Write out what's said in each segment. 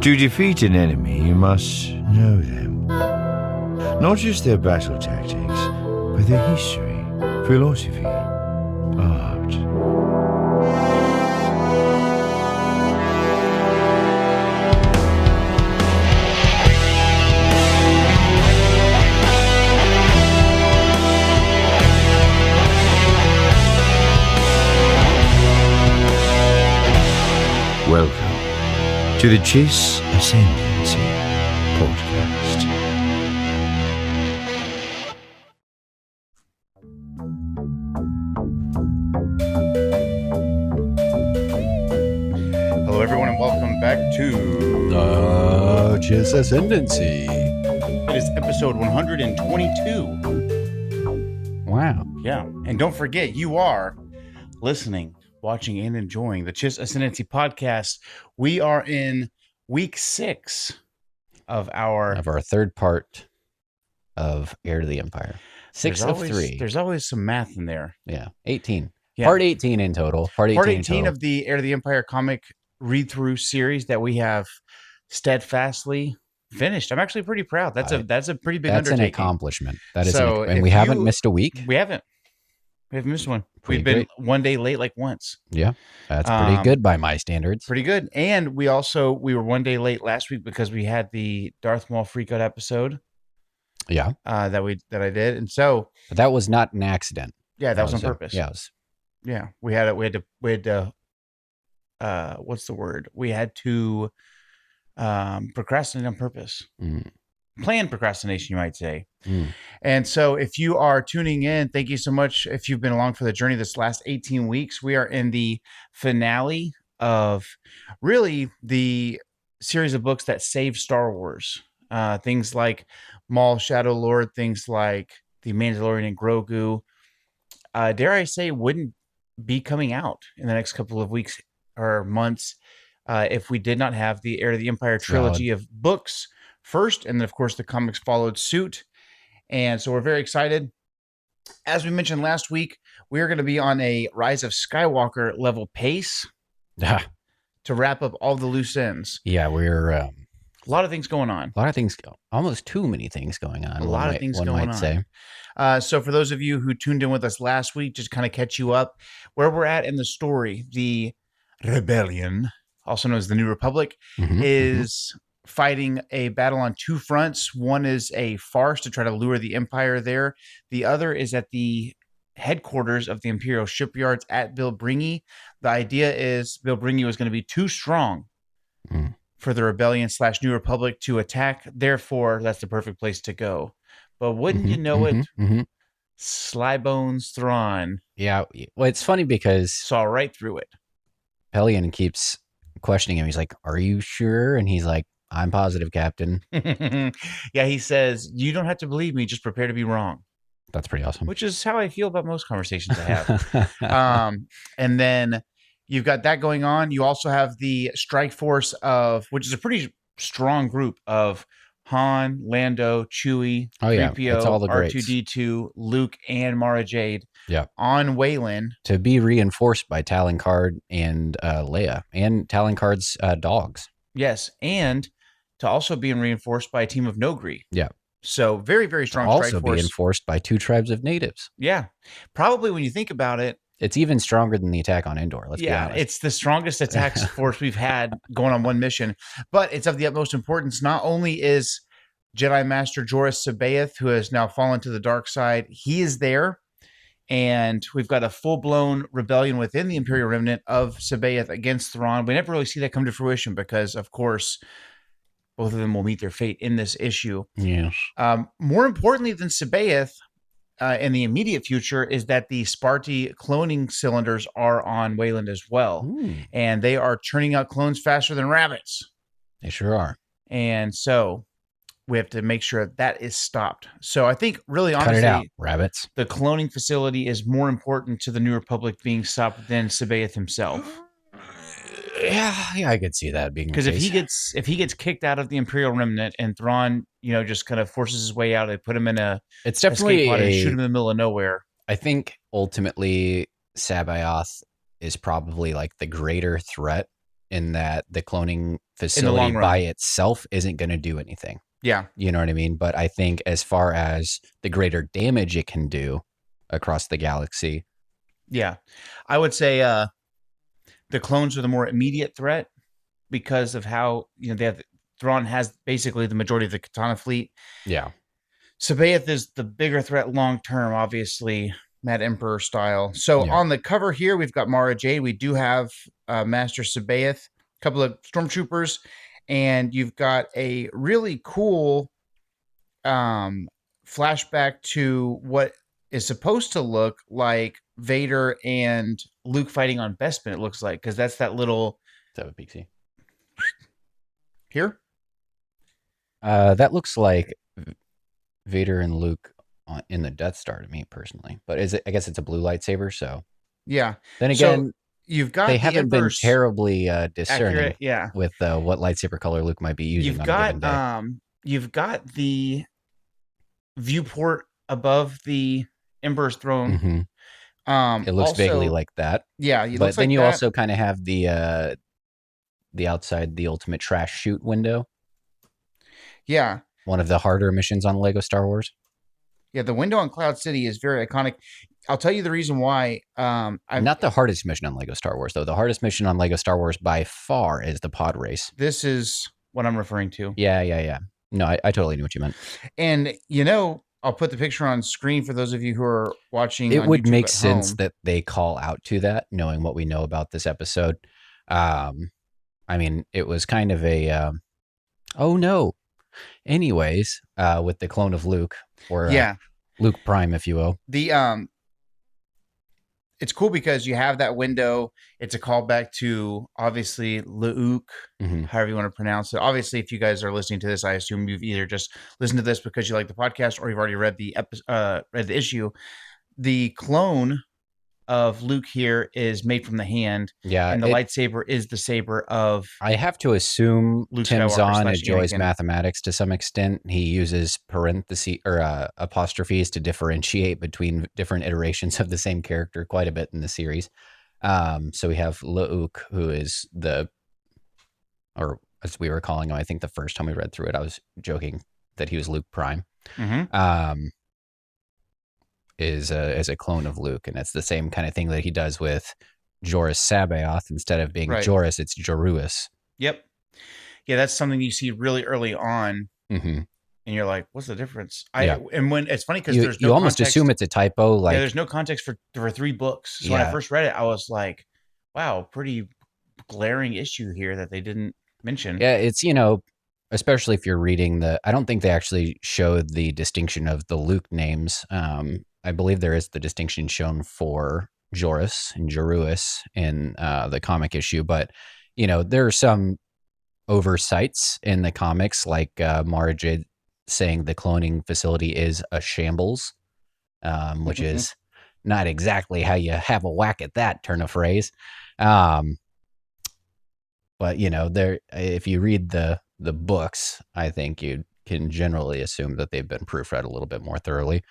To defeat an enemy, you must know them. Not just their battle tactics, but their history, philosophy, art. Welcome to the Chiss Ascendancy podcast. Hello, everyone, and welcome back to the Chiss Ascendancy. It is episode 122. Wow. Yeah, and don't forget, you are listening, watching, and enjoying the Chiss Ascendancy podcast. We are in week 6 of our third part of Heir to the Empire. 6 of 3. There's always some math in there. Yeah, 18. Yeah. Part 18 in total. Part 18 of the Heir to the Empire comic read-through series that we have steadfastly finished. I'm actually pretty proud. That's a pretty big undertaking. That's an accomplishment. That is So and we haven't missed a week. We haven't missed one. Pretty We've been great. one day late like once. Yeah, that's pretty good by my standards. Pretty good. And we were one day late last week because we had the Darth Maul freakout episode. Yeah. That I did. And so But that was not an accident. yeah, that was on purpose. Yeah. We had to what's the word? We had to procrastinate on purpose. Planned procrastination, you might say. And so if you are tuning in, thank you so much. If you've been along for the journey this last 18 weeks, we are in the finale of really the series of books that saved Star Wars. Things like Maul, Shadow Lord, things like The Mandalorian and Grogu, dare I say, wouldn't be coming out in the next couple of weeks or months if we did not have the Heir to the Empire trilogy of books first, and then of course the comics followed suit. And so we're very excited. As we mentioned last week, we are going to be on a Rise of Skywalker level pace to wrap up all the loose ends. Yeah, we're A lot of things going on. a lot of things, almost too many things going on. A lot of things going on. So for those of you who tuned in with us last week, just kind of catch you up where we're at in the story. The Rebellion, also known as the New Republic, is fighting a battle on two fronts. One is a farce to try to lure the Empire there. The other is at the headquarters of the Imperial shipyards at Bilbringi. The idea is Bilbringi was going to be too strong for the Rebellion / New Republic to attack. Therefore, that's the perfect place to go. But wouldn't you know it, Sly Bones Thrawn. Yeah, well, it's funny because Saw right through it. Hellion keeps questioning him. He's like, "Are you sure?" And he's like, "I'm positive, Captain." Yeah, he says, you don't have to believe me, just prepare to be wrong. That's pretty awesome. Which is how I feel about most conversations I have. And then you've got that going on. You also have the strike force which is a pretty strong group of Han, Lando, Chewie, 3PO, it's all the greats. R2-D2, Luke, and Mara Jade on Wayland. To be reinforced by Talon Card and Leia and Talon Card's dogs. Yes, and to also being reinforced by a team of Nogri. Yeah. So very, very strong strike Also force. be enforced by 2 tribes of natives. Yeah. Probably when you think about it, it's even stronger than the attack on Endor. Let's be honest. It's the strongest attack force we've had going on one mission, but it's of the utmost importance. Not only is Jedi Master Joruus C'Baoth, who has now fallen to the dark side, he is there, and we've got a full-blown rebellion within the Imperial Remnant of C'Baoth against Thrawn. We never really see that come to fruition because, of course, both of them will meet their fate in this issue. Yes. More importantly than C'Baoth, in the immediate future, is that the Sparty cloning cylinders are on Wayland as well. And they are churning out clones faster than rabbits. They sure are. And so we have to make sure that is stopped. So I think really honestly, Cut it out, rabbits. The cloning facility is more important to the New Republic being stopped than C'Baoth himself. Yeah, I could see that being because if he gets kicked out of the Imperial Remnant and Thrawn, just kind of forces his way out, they put him in it's definitely escape pod and shoot him in the middle of nowhere. I think ultimately C'Baoth is probably like the greater threat in that the cloning long facility run. by itself isn't going to do anything. Yeah. You know what I mean? But I think as far as the greater damage it can do across the galaxy. Yeah. I would say the clones are the more immediate threat because of how, Thrawn has basically the majority of the Katana fleet. Yeah. C'Baoth is the bigger threat long term, obviously, Mad Emperor style. So on the cover here, we've got Mara Jade. We do have Master C'Baoth, a couple of stormtroopers, and you've got a really cool flashback to what is supposed to look like Vader and Luke fighting on Bespin, it looks like, because that's that little... Is that what Pixie? Here? That looks like Vader and Luke in the Death Star to me personally, but I guess it's a blue lightsaber. So yeah. Then again, you've got they haven't been terribly discerning with what lightsaber color Luke might be using. On a given day. You've got the viewport above the Emperor's throne. Mm-hmm. It looks also, vaguely like that. Yeah, but then you also kind of have the outside the ultimate trash chute window. Yeah. One of the harder missions on Lego Star Wars. Yeah, the window on Cloud City is very iconic. I'll tell you the reason why. Not the hardest mission on Lego Star Wars, though. The hardest mission on Lego Star Wars by far is the pod race. This is what I'm referring to. Yeah. No, I totally knew what you meant. And, I'll put the picture on screen for those of you who are watching. It would YouTube make at sense home. that they call out to that, knowing what we know about this episode. I mean, it was kind of a, oh no. Anyways, with the clone of Luke, or Luke Prime, if you will. It's cool because you have that window. It's a callback to obviously Luke, however you want to pronounce it. Obviously, if you guys are listening to this, I assume you've either just listened to this because you like the podcast, or you've already read the issue. The clone of Luke here is made from the hand. Yeah. And the lightsaber is the saber of... I have to assume Luke Tim Skywalker Zahn / enjoys Anakin. mathematics to some extent. He uses parentheses or apostrophes to differentiate between different iterations of the same character quite a bit in the series. So we have Luke, who is or as we were calling him, I think the first time we read through it, I was joking that he was Luke Prime. Is a clone of Luke, and it's the same kind of thing that he does with Joruus C'Baoth. Instead of being Joruus, it's Joruus. Yep. Yeah, that's something you see really early on, and you're like, "What's the difference?" And when it's funny because there's no you almost context, assume it's a typo. Like, there's no context for 3 books. So when I first read it, I was like, "Wow, pretty glaring issue here that they didn't mention." Yeah, it's especially if you're reading I don't think they actually showed the distinction of the Luke names. I believe there is the distinction shown for Joruus and Joruus in the comic issue, but there are some oversights in the comics, like Mara Jade saying the cloning facility is a shambles, which is not exactly how you have a whack at that turn of phrase. But if you read the books, I think you can generally assume that they've been proofread a little bit more thoroughly.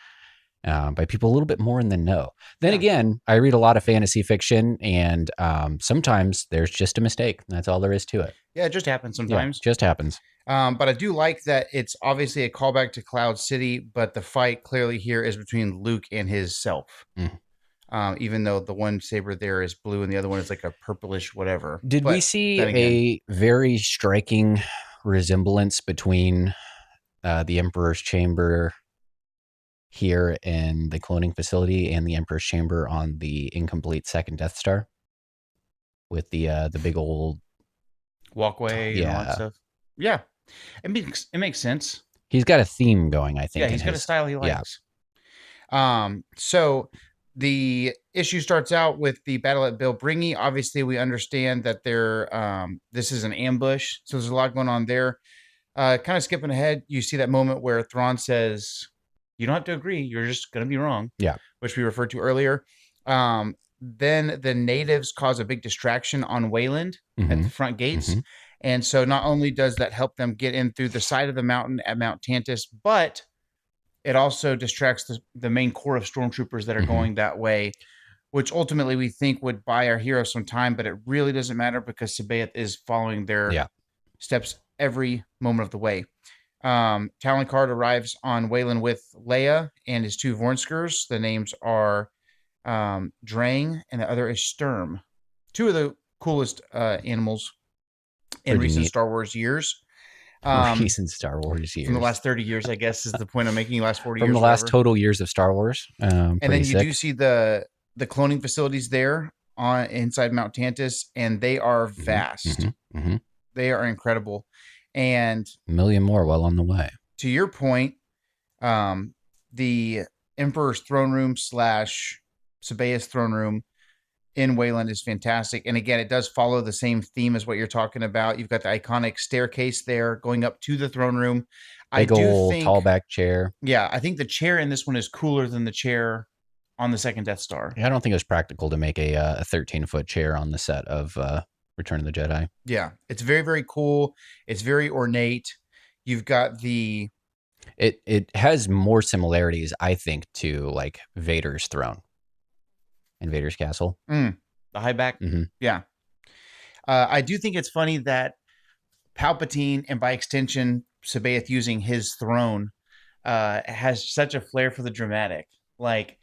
By people a little bit more in the know. Then again, I read a lot of fantasy fiction, and sometimes there's just a mistake. That's all there is to it. Yeah, it just happens sometimes. Yeah, just happens. But I do like that it's obviously a callback to Cloud City, but the fight clearly here is between Luke and his self. Even though the one saber there is blue and the other one is like a purplish whatever. Did we see a very striking resemblance between the Emperor's Chamber here in the cloning facility and the Emperor's Chamber on the incomplete second Death Star, with the big old walkway and all that stuff? Yeah, it makes sense. He's got a theme going, I think. Yeah, he's got a style he likes. So the issue starts out with the battle at Bilbringi. Obviously, we understand that this is an ambush, so there's a lot going on there. Kind of skipping ahead, you see that moment where Thrawn says, "You don't have to agree. You're just going to be wrong." Yeah. Which we referred to earlier. Then the natives cause a big distraction on Wayland at the front gates. And so not only does that help them get in through the side of the mountain at Mount Tantus, but it also distracts the main core of stormtroopers that are going that way, which ultimately we think would buy our hero some time, but it really doesn't matter because C'Baoth is following their steps every moment of the way. Talon Card arrives on Wayland with Leia and his 2 Vornskers. The names are Drang and the other is Sturm. 2 of the coolest animals in recent Star Wars years. Recent Star Wars years. From the last 30 years, I guess, is the point I'm making. Last 40 From years. From the last total years of Star Wars. And then you do see the cloning facilities there on inside Mount Tantus, and they are vast. They are incredible. And a million more well on the way. To your point, the Emperor's throne room / C'Baoth's throne room in Wayland is fantastic. And again, it does follow the same theme as what you're talking about. You've got the iconic staircase there going up to the throne room. Big old tall back chair. Yeah, I think the chair in this one is cooler than the chair on the second Death Star. Yeah, I don't think it was practical to make a 13-foot chair on the set of Return of the Jedi. Yeah, it's very, very cool. It's very ornate. You've got the... It has more similarities, I think, to like Vader's throne in Vader's castle. The high back. Yeah. I do think it's funny that Palpatine, and by extension, C'Baoth using his throne, has such a flair for the dramatic. Like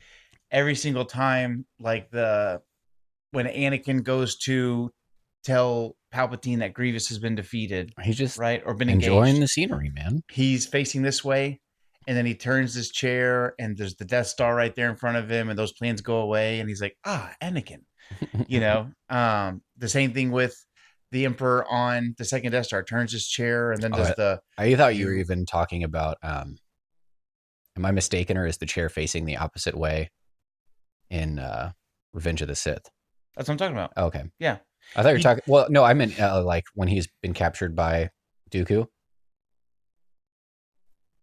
every single time, like when Anakin goes to tell Palpatine that Grievous has been defeated, he's just or been enjoying engaged. The scenery, man. He's facing this way, and then he turns his chair, and there's the Death Star right there in front of him, and those plans go away, and he's like, Anakin. The same thing with the Emperor on the second Death Star, turns his chair, and then does I thought you were even talking about, am I mistaken, or is the chair facing the opposite way in Revenge of the Sith? That's what I'm talking about. Okay. Yeah. I thought you were talking, well, no, I meant like when he's been captured by Dooku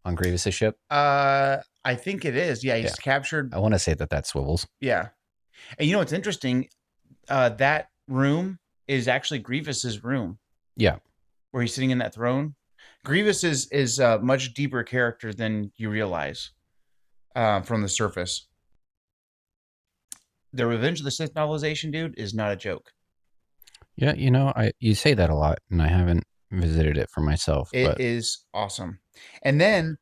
on Grievous's ship. I think it is. Yeah, he's captured. I want to say that swivels. Yeah. And you know what's interesting? That room is actually Grievous's room. Yeah. Where he's sitting in that throne. Grievous is a much deeper character than you realize from the surface. The Revenge of the Sith novelization, dude, is not a joke. Yeah, you say that a lot, and I haven't visited it for myself. It is awesome. And then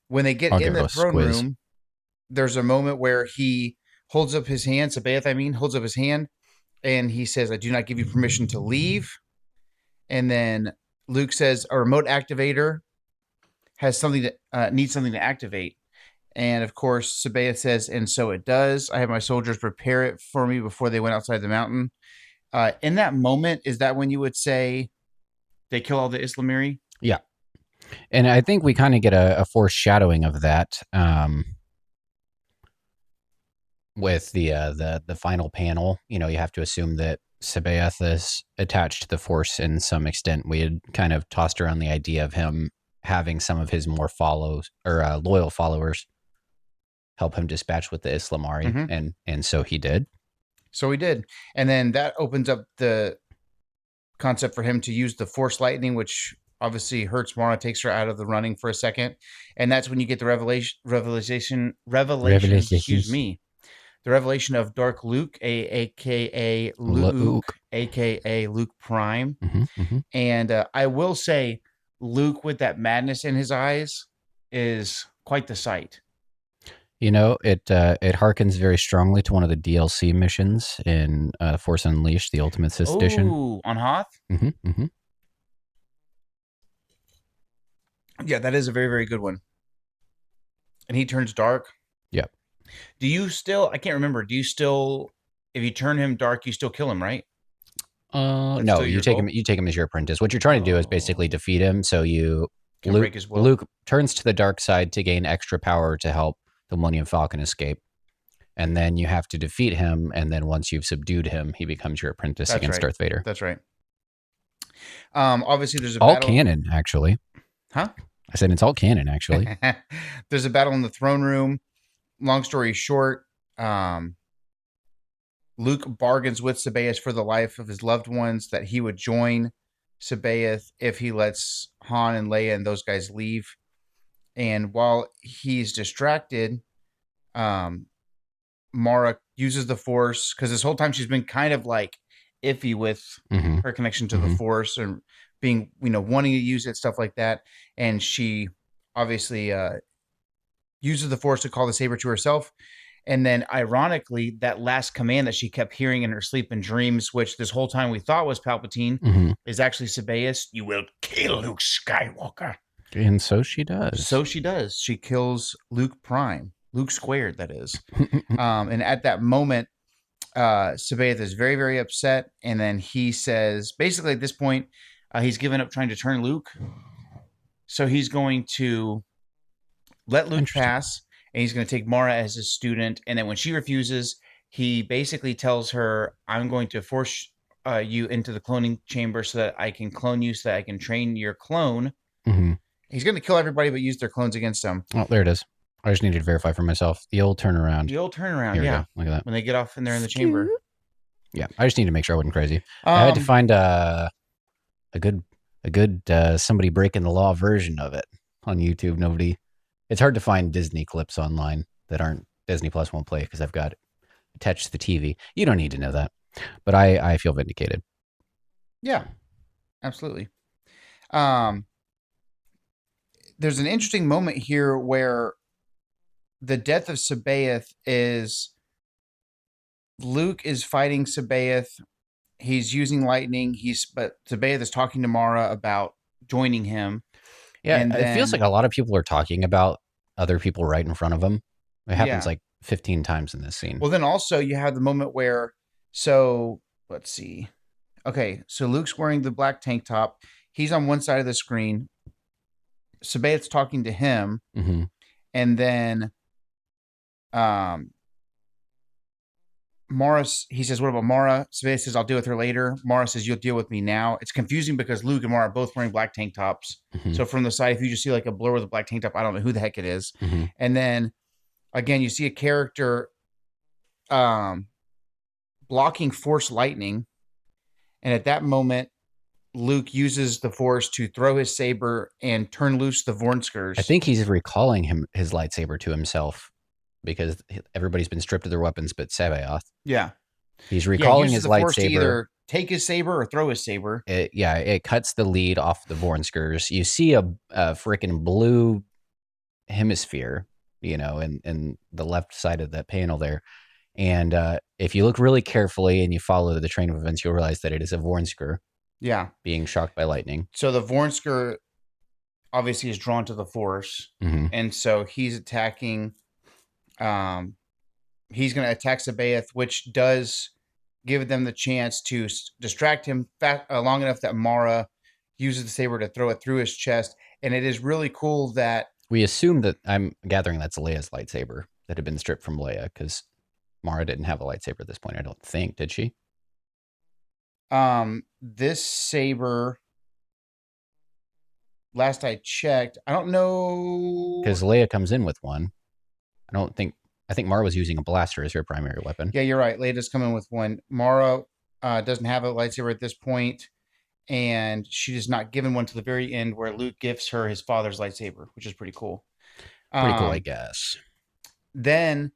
when they get in the throne room, there's a moment where he holds up his hand. C'Baoth, holds up his hand, and he says, "I do not give you permission to leave." And then Luke says, "A remote activator has something that needs something to activate." And of course, C'Baoth says, "And so it does. I have my soldiers prepare it for me before they went outside the mountain." In that moment, is that when you would say they kill all the Islamiri? Yeah. And I think we kind of get a foreshadowing of that with the final panel. You have to assume that C'Baoth is attached to the Force in some extent. We had kind of tossed around the idea of him having some of his more loyal followers help him dispatch with the Islamari, and so he did. So he did. And then that opens up the concept for him to use the Force lightning, which obviously hurts Mara, takes her out of the running for a second. And that's when you get the revelation, excuse me, the revelation of Dark Luke, aka Luke, aka Luke Prime. And I will say, Luke with that madness in his eyes is quite the sight. It harkens very strongly to one of the DLC missions in Force Unleashed, the Ultimate Sith Edition. Ooh, on Hoth? Yeah, that is a very, very good one. And he turns dark. Yep. Do you still, I can't remember, if you turn him dark, you still kill him, right? No, you take him as your apprentice. What you're trying to do is basically defeat him. So Luke turns to the dark side to gain extra power to help the Millennium Falcon escape. And then you have to defeat him. And then once you've subdued him, he becomes your apprentice against Darth Vader. That's right. Obviously, there's a all battle. Canon, actually. Huh? I said it's all canon, actually. There's a battle in the throne room. Long story short, Luke bargains with C'Baoth for the life of his loved ones that he would join C'Baoth if he lets Han and Leia and those guys leave. And while he's distracted, Mara uses the Force, because this whole time she's been kind of like iffy with her connection to the Force and being, wanting to use it, stuff like that. And she obviously uses the Force to call the saber to herself. And then, ironically, that last command that she kept hearing in her sleep and dreams, which this whole time we thought was Palpatine, is actually C'Baoth. You will kill Luke Skywalker. And so she does. So she does. She kills Luke Prime. Luke squared, that is. And at that moment, C'Baoth is very, very upset. And then he says, basically at this point, he's given up trying to turn Luke. So he's going to let Luke pass. And he's going to take Mara as his student. And then when she refuses, he basically tells her, I'm going to force you into the cloning chamber so that I can clone you, so that I can train your clone. He's going to kill everybody but use their clones against him. Oh, there it is. I just needed to verify for myself. The old turnaround. The old turnaround, Here we yeah. go. Look at that. When they get off in there in the chamber. Yeah, I just need to make sure I wasn't crazy. I had to find a good somebody breaking the law version of it on YouTube. It's hard to find Disney clips online that aren't Disney Plus won't play because I've got it attached to the TV. You don't need to know that, but I feel vindicated. Yeah, absolutely. There's an interesting moment here where the death of C'Baoth is Luke is fighting C'Baoth. He's using lightning. But C'Baoth is talking to Mara about joining him. Yeah, and it feels like a lot of people are talking about other people right in front of them. It happens like 15 times in this scene. Well, then also you have the moment where, so let's see. Okay, so Luke's wearing the black tank top. He's on one side of the screen. C'Baoth's talking to him. And then Mara, he says, what about Mara? C'Baoth says, I'll deal with her later. Mara says, you'll deal with me now. It's confusing because Luke and Mara are both wearing black tank tops. So from the side, if you just see like a blur with a black tank top, I don't know who the heck it is. And then again, you see a character blocking Force lightning. And at that moment, Luke uses the Force to throw his saber and turn loose the Vornskers. I think he's recalling his lightsaber to himself because everybody's been stripped of their weapons but C'Baoth. Yeah. He's recalling his the Force to lightsaber. either take his saber or throw his saber. It cuts the lead off the Vornskers. You see a freaking blue hemisphere, in the left side of that panel there. And if you look really carefully and you follow the train of events, you'll realize that it is a Vornsker. Yeah. Being shocked by lightning. So the Vornsker obviously is drawn to the Force. And so he's attacking. He's going to attack C'Baoth, which does give them the chance to distract him long enough that Mara uses the saber to throw it through his chest. And it is really cool that we assume that I'm gathering that's Leia's lightsaber that had been stripped from Leia because Mara didn't have a lightsaber at this point. I don't think, did she? This saber, last I checked, I don't know, because Leia comes in with one. I think Mara was using a blaster as her primary weapon. Yeah, you're right. Leia does come in with one. Mara doesn't have a lightsaber at this point, and she is not given one to the very end where Luke gives her his father's lightsaber, which is pretty cool. Pretty cool, I guess. Then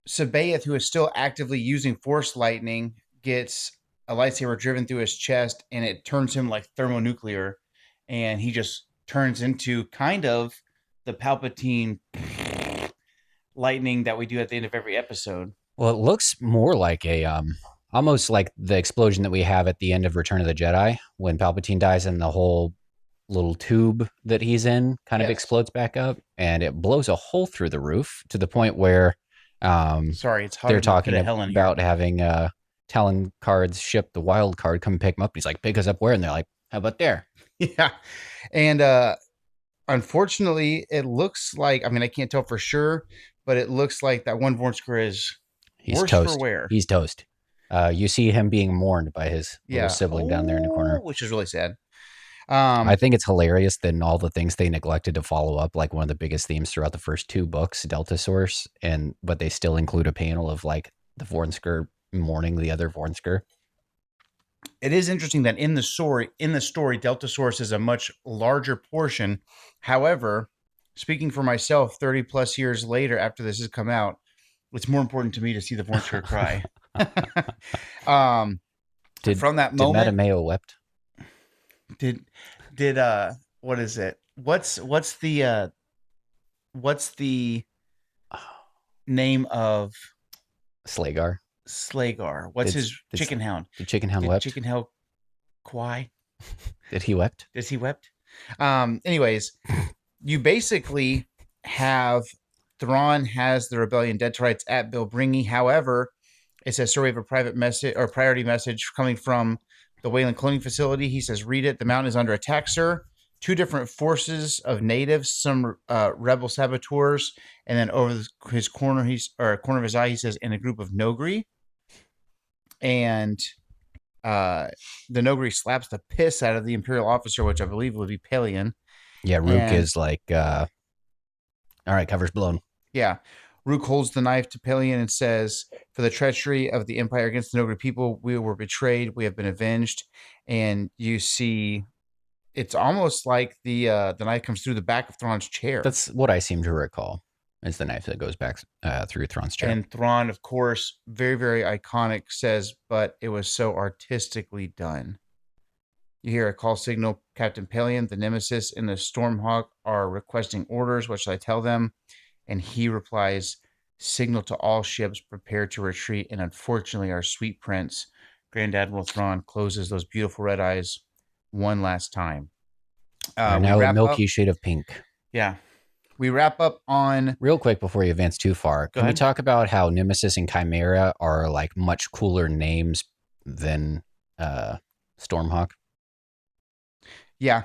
C'Baoth, who is still actively using Force lightning, gets a lightsaber driven through his chest, and it turns him like thermonuclear, and he just turns into kind of the Palpatine lightning that we do at the end of every episode. Well, it looks more like a almost like the explosion that we have at the end of Return of the Jedi when Palpatine dies and the whole little tube that he's in kind of explodes back up, and it blows a hole through the roof to the point where sorry, it's they're talking about having Talon cards ship the wild card, come pick them up. He's like, pick us up where? And they're like, how about there? Yeah. And unfortunately, it looks like, I mean, I can't tell for sure, but it looks like that one Vornsker is worse toast. for wear. He's toast. You see him being mourned by his little sibling down there in the corner. Which is really sad. I think it's hilarious that in all the things they neglected to follow up, like one of the biggest themes throughout the first two books, Delta Source, but they still include a panel of like the Vornsker mourning the other Vornsker. It is interesting that in the story, Delta Source is a much larger portion. However, speaking for myself, 30 plus years later after this has come out, It's more important to me to see the Vornskir cry. Did From that did moment, Matameo wept? did what is it? What's the name of Slagar. Slagar? What's Did- his did- chicken hound? Did Chicken Hound Did wept? Chicken Hound cry? Did he wept? Does he wept? Anyways, you basically have Thrawn has the rebellion dead to rights at Bilbringi. However, it says, "Sorry, we have a private message or priority message coming from the Wayland cloning facility." He says, "Read it. The mountain is under attack, sir. Two different forces of natives, some rebel saboteurs, and then over his corner, corner of his eye, he says, and a group of Nogri." And the Nogri slaps the piss out of the Imperial officer, which I believe would be Pelion. Yeah, Rook And- is like, all right, cover's blown. Yeah. Rook holds the knife to Pelion and says, "For the treachery of the Empire against the Nogri people, we were betrayed. We have been avenged." And you see, it's almost like the knife comes through the back of Thrawn's chair. That's what I seem to recall. Is the knife that goes back through Thrawn's chair. And Thrawn, of course, very, very iconic, says, "But it was so artistically done." You hear a call signal. Captain Pelion, the Nemesis, and the Stormhawk are requesting orders. What should I tell them? And he replies, "Signal to all ships, prepare to retreat." And unfortunately, our sweet prince, Grand Admiral Thrawn, closes those beautiful red eyes one last time. They're We now a wrap milky up, shade of pink. yeah. We wrap up on Real quick before you advance too far, Go can we ahead. talk about how Nemesis and Chimera are like much cooler names than Stormhawk? yeah.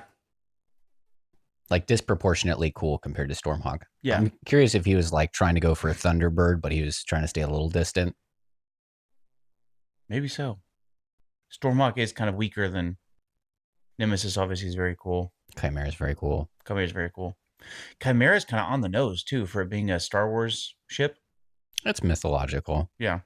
Like disproportionately cool compared to Stormhawk. Yeah. I'm curious if he was like trying to go for a Thunderbird, but he was trying to stay a little distant. Maybe so. Stormhawk is kind of weaker than Nemesis. Obviously, is very cool. Chimera is very cool. Chimera is very cool. Chimera is kind of on the nose too for it being a Star Wars ship. That's mythological. Yeah.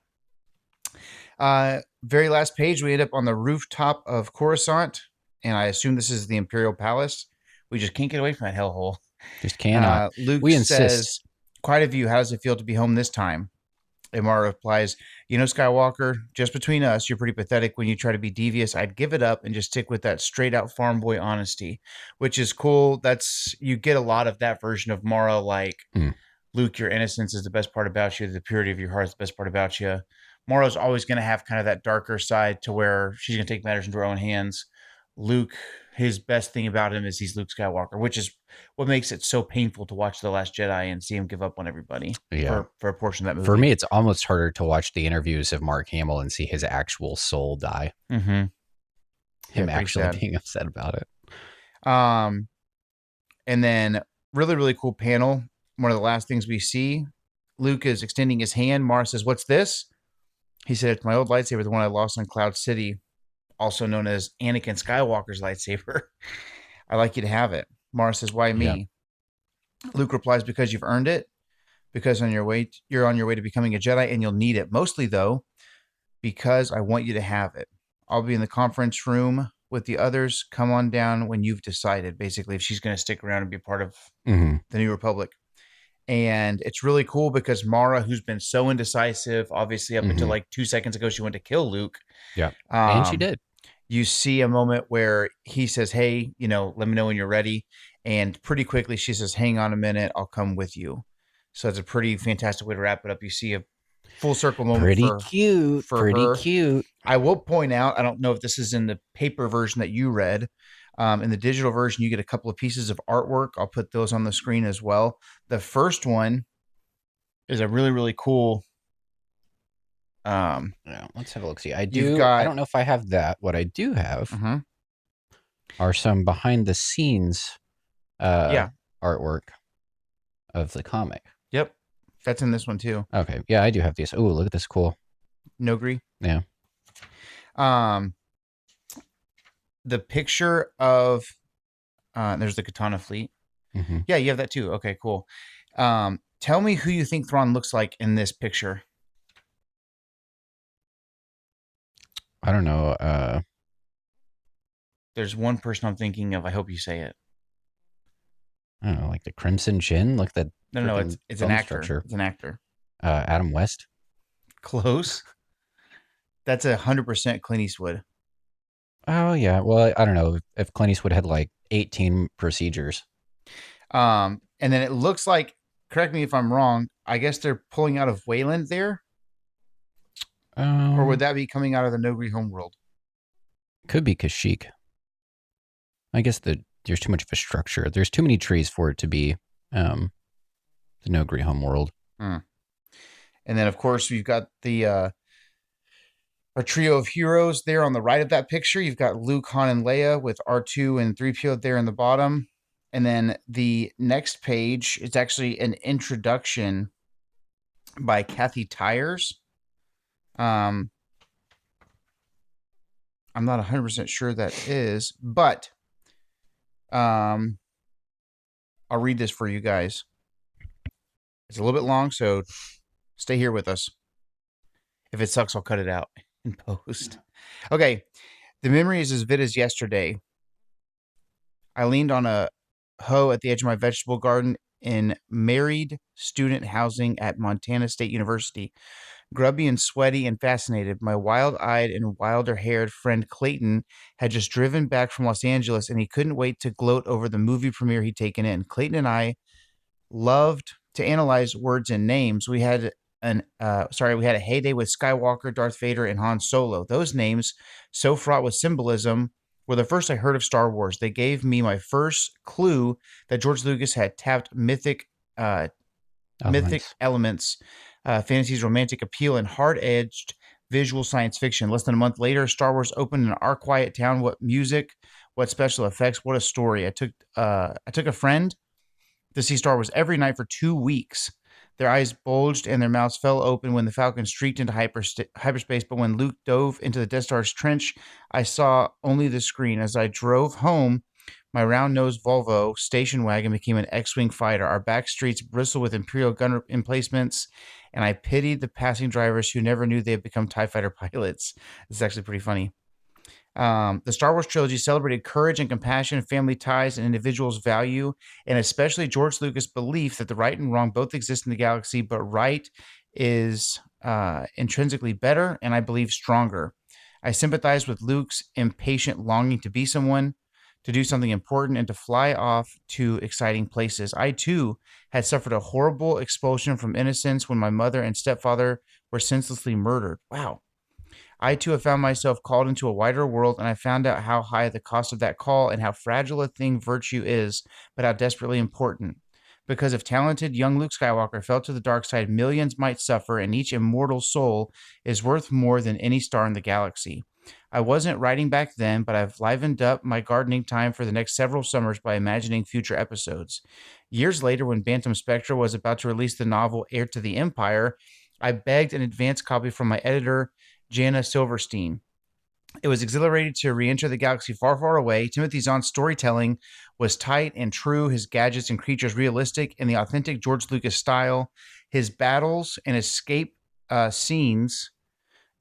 Very last page, we end up on the rooftop of Coruscant, and I assume this is the Imperial Palace. We just can't get away from that hellhole. Just cannot. Luke We insist. says, "Quite a view. How does it feel to be home this time?" Amara replies, "You know, Skywalker, just between us, you're pretty pathetic when you try to be devious. I'd give it up and just stick with that straight out farm boy honesty," which is cool. You get a lot of that version of Mara, like, Luke, your innocence is the best part about you. The purity of your heart is the best part about you. Mara's always going to have kind of that darker side to where she's going to take matters into her own hands. Luke, his best thing about him is he's Luke Skywalker, which is what makes it so painful to watch The Last Jedi and see him give up on everybody for a portion of that movie. For me, it's almost harder to watch the interviews of Mark Hamill and see his actual soul die. Mm-hmm. Him actually being upset about it. And then really, really cool panel. One of the last things we see, Luke is extending his hand. Mara says, "What's this?" He said, "It's my old lightsaber, the one I lost on Cloud City, also known as Anakin Skywalker's lightsaber. I'd like you to have it." Mara says, "Why me?" Yeah. Luke replies, "Because you've earned it. Because you're on your way to becoming a Jedi, and you'll need it. Mostly, though, because I want you to have it. I'll be in the conference room with the others. Come on down when you've decided," basically, if she's going to stick around and be part of the New Republic. And it's really cool because Mara, who's been so indecisive, obviously up until like 2 seconds ago, she went to kill Luke. Yeah. And she did. You see a moment where he says, "Hey, let me know when you're ready." And pretty quickly she says, "Hang on a minute, I'll come with you." So it's a pretty fantastic way to wrap it up. You see a full circle moment. Pretty cute. I will point out, I don't know if this is in the paper version that you read. In the digital version, you get a couple of pieces of artwork. I'll put those on the screen as well. The first one is a really, really cool. Yeah, let's have a look. See, I don't know if I have that. What I do have are some behind the scenes artwork of the comic. Yep. That's in this one too. Okay. Yeah, I do have these. Oh, look at this. Cool. Nogri. Yeah. The picture of there's the Katana fleet. Yeah, you have that too. Okay, cool. Tell me who you think Thrawn looks like in this picture. I don't know. There's one person I'm thinking of. I hope you say it. I don't know, like the Crimson Chin. Look at that. No, it's an actor. Structure. It's an actor. Adam West. Close. That's 100% Clint Eastwood. Oh yeah. Well, I don't know if Clint Eastwood had like 18 procedures. And then it looks like, correct me if I'm wrong, I guess they're pulling out of Wayland there, or would that be coming out of the Nogri homeworld? Could be Kashyyyk. I guess there's too much of a structure. There's too many trees for it to be the Nogri homeworld. And then, of course, we've got the our trio of heroes there on the right of that picture. You've got Luke, Han, and Leia with R2 and 3PO there in the bottom. And then the next page is actually an introduction by Kathy Tyers. I'm not 100% sure that is, but I'll read this for you guys. It's a little bit long, so stay here with us. If it sucks, I'll cut it out in post. Okay. The memory is as vivid as yesterday. I leaned on a hoe at the edge of my vegetable garden in married student housing at Montana State University. Grubby and sweaty and fascinated, my wild-eyed and wilder-haired friend Clayton had just driven back from Los Angeles, and he couldn't wait to gloat over the movie premiere he'd taken in. Clayton and I loved to analyze words and names. We had a heyday with Skywalker, Darth Vader, and Han Solo. Those names, so fraught with symbolism, were the first I heard of Star Wars. They gave me my first clue that George Lucas had tapped mythic elements, fantasy's romantic appeal, and hard-edged visual science fiction. Less than a month later, Star Wars opened in our quiet town. What music, what special effects, what a story. I took a friend to see Star Wars every night for 2 weeks. Their eyes bulged and their mouths fell open when the Falcon streaked into hyperspace, but when Luke dove into the Death Star's trench, I saw only the screen. As I drove home, my round-nosed Volvo station wagon became an X-Wing fighter. Our back streets bristled with Imperial gun emplacements, and I pitied the passing drivers who never knew they had become TIE fighter pilots. This is actually pretty funny. The Star Wars trilogy celebrated courage and compassion, family ties, and individuals' value, and especially George Lucas' belief that the right and wrong both exist in the galaxy, but right is intrinsically better, and I believe stronger. I sympathize with Luke's impatient longing to be someone, to do something important, and to fly off to exciting places. I, too, had suffered a horrible expulsion from innocence when my mother and stepfather were senselessly murdered. Wow. I, too, have found myself called into a wider world, and I found out how high the cost of that call and how fragile a thing virtue is, but how desperately important. Because if talented young Luke Skywalker fell to the dark side, millions might suffer, and each immortal soul is worth more than any star in the galaxy. I wasn't writing back then, but I've livened up my gardening time for the next several summers by imagining future episodes. Years later, when Bantam Spectra was about to release the novel Heir to the Empire, I begged an advance copy from my editor, Jana Silverstein. It was exhilarating to re-enter the galaxy far, far away. Timothy Zahn's storytelling was tight and true, his gadgets and creatures realistic in the authentic George Lucas style, his battles and escape scenes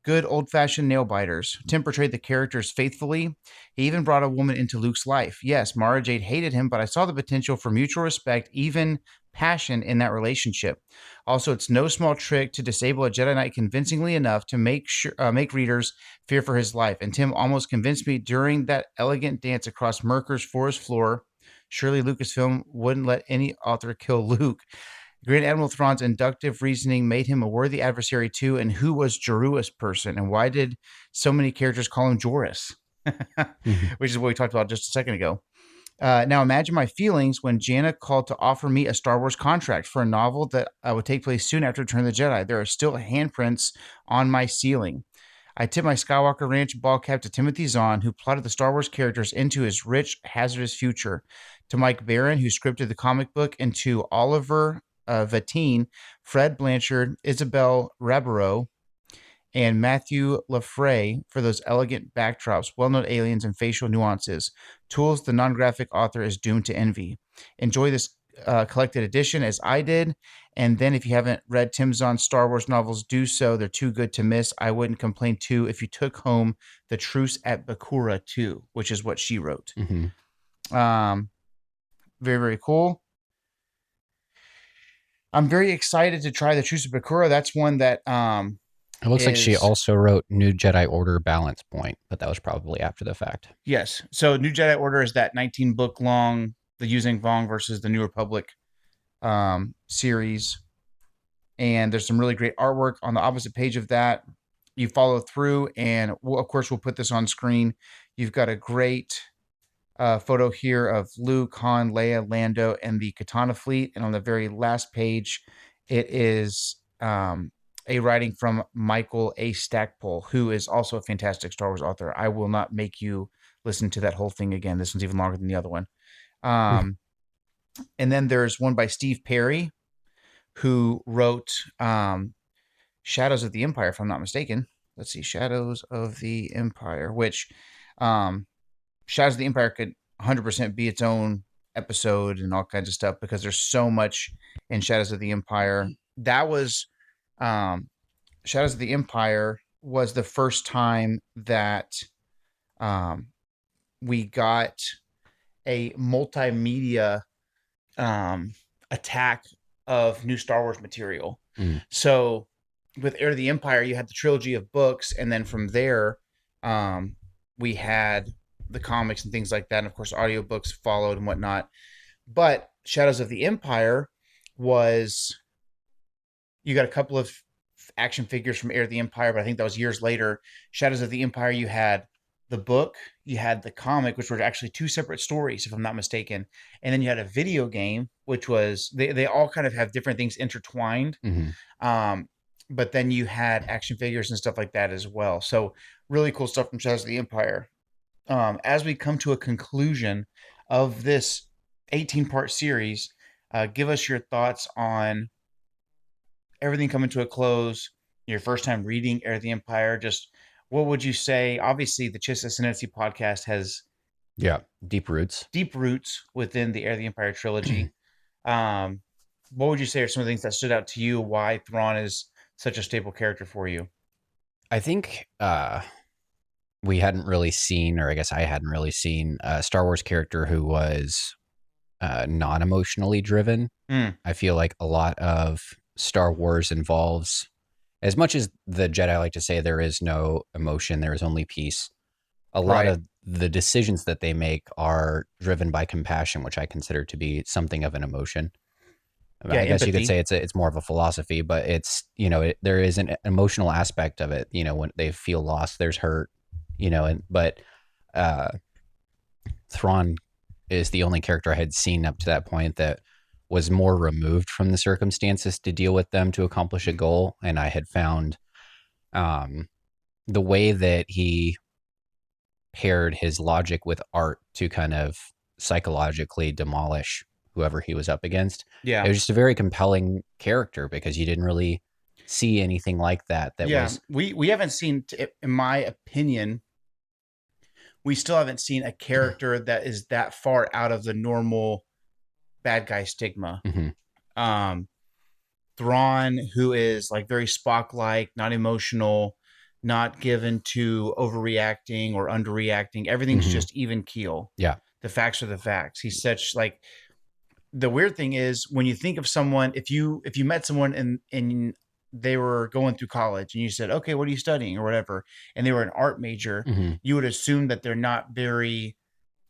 good old-fashioned nail-biters. Tim portrayed the characters faithfully. He even brought a woman into Luke's life. Yes, Mara Jade hated him, but I saw the potential for mutual respect, even passion in that relationship. Also, it's no small trick to disable a Jedi Knight convincingly enough to make readers fear for his life. And Tim almost convinced me during that elegant dance across Merker's forest floor. Surely Lucasfilm wouldn't let any author kill Luke. Grand Admiral Thrawn's inductive reasoning made him a worthy adversary too. And who was Joruus person? And why did so many characters call him Joruus? Which is what we talked about just a second ago. Now imagine my feelings when Jana called to offer me a Star Wars contract for a novel that would take place soon after Return of the Jedi. There are still handprints on my ceiling. I tipped my Skywalker Ranch ball cap to Timothy Zahn, who plotted the Star Wars characters into his rich, hazardous future, to Mike Barron, who scripted the comic book, and to Oliver Vatine, Fred Blanchard, Isabel Rabereau, and Matthew Lafray for those elegant backdrops, well-known aliens, and facial nuances, tools the non-graphic author is doomed to envy. Enjoy this collected edition as I did, and then if you haven't read Tim Zahn's Star Wars novels, do so. They're too good to miss. I wouldn't complain too if you took home The Truce at Bakura too, which is what she wrote. Very, very cool. I'm very excited to try the Truce of Bakura. That's one that It looks like she is also wrote New Jedi Order Balance Point, but that was probably after the fact. yes. So New Jedi Order is that 19 book long the Yuzeng Vong versus the New Republic series, and there's some really great artwork on the opposite page of that. You follow through, and of course we'll put this on screen. You've got a great photo here of Luke, Han, Leia, Lando, and the Katana fleet. And on the very last page, it is a writing from Michael A. Stackpole, who is also a fantastic Star Wars author. I will not make you listen to that whole thing again. This one's even longer than the other one. And then there's one by Steve Perry, who wrote Shadows of the Empire, if I'm not mistaken. Let's see, Shadows of the Empire, which Shadows of the Empire could 100% be its own episode and all kinds of stuff because there's so much in Shadows of the Empire. That was Shadows of the Empire was the first time that we got a multimedia attack of new Star Wars material. So with Heir of the Empire, you had the trilogy of books, and then from there, we had the comics and things like that, and of course, audiobooks followed and whatnot. But Shadows of the Empire was, you got a couple of action figures from Heir of the Empire, but I think that was years later. Shadows of the Empire, you had the book, you had the comic, which were actually two separate stories, if I'm not mistaken. And then you had a video game, which was, they all kind of have different things intertwined. But then you had action figures and stuff like that as well. So really cool stuff from Shadows of the Empire. As we come to a conclusion of this 18-part series, give us your thoughts on everything coming to a close, your first time reading Heir of the Empire. Just what would you say? Obviously, the Chiss Ascendancy podcast has deep roots within the Heir of the Empire trilogy. What would you say are some of the things that stood out to you? Why Thrawn is such a staple character for you? I think we hadn't really seen, or I guess I hadn't really seen, a Star Wars character who was non-emotionally driven. I feel like a lot of Star Wars involves, as much as the Jedi like to say there is no emotion, there is only peace, a lot of the decisions that they make are driven by compassion, which I consider to be something of an emotion. I guess empathy. You could say it's more of a philosophy, but it's, there is an emotional aspect of it. When they feel lost, there's hurt, but Thrawn is the only character I had seen up to that point that was more removed from the circumstances to deal with them to accomplish a goal. And I had found the way that he paired his logic with art to kind of psychologically demolish whoever he was up against. It was just a very compelling character because you didn't really see anything like that. We haven't seen, in my opinion, we still haven't seen a character that is that far out of the normal bad guy stigma. Thrawn, who is like very Spock-like, not emotional, not given to overreacting or underreacting. Everything's just even keel. The facts are the facts. He's such like, the weird thing is when you think of someone, if you met someone and they were going through college and you said, okay, what are you studying or whatever, and they were an art major, you would assume that they're not very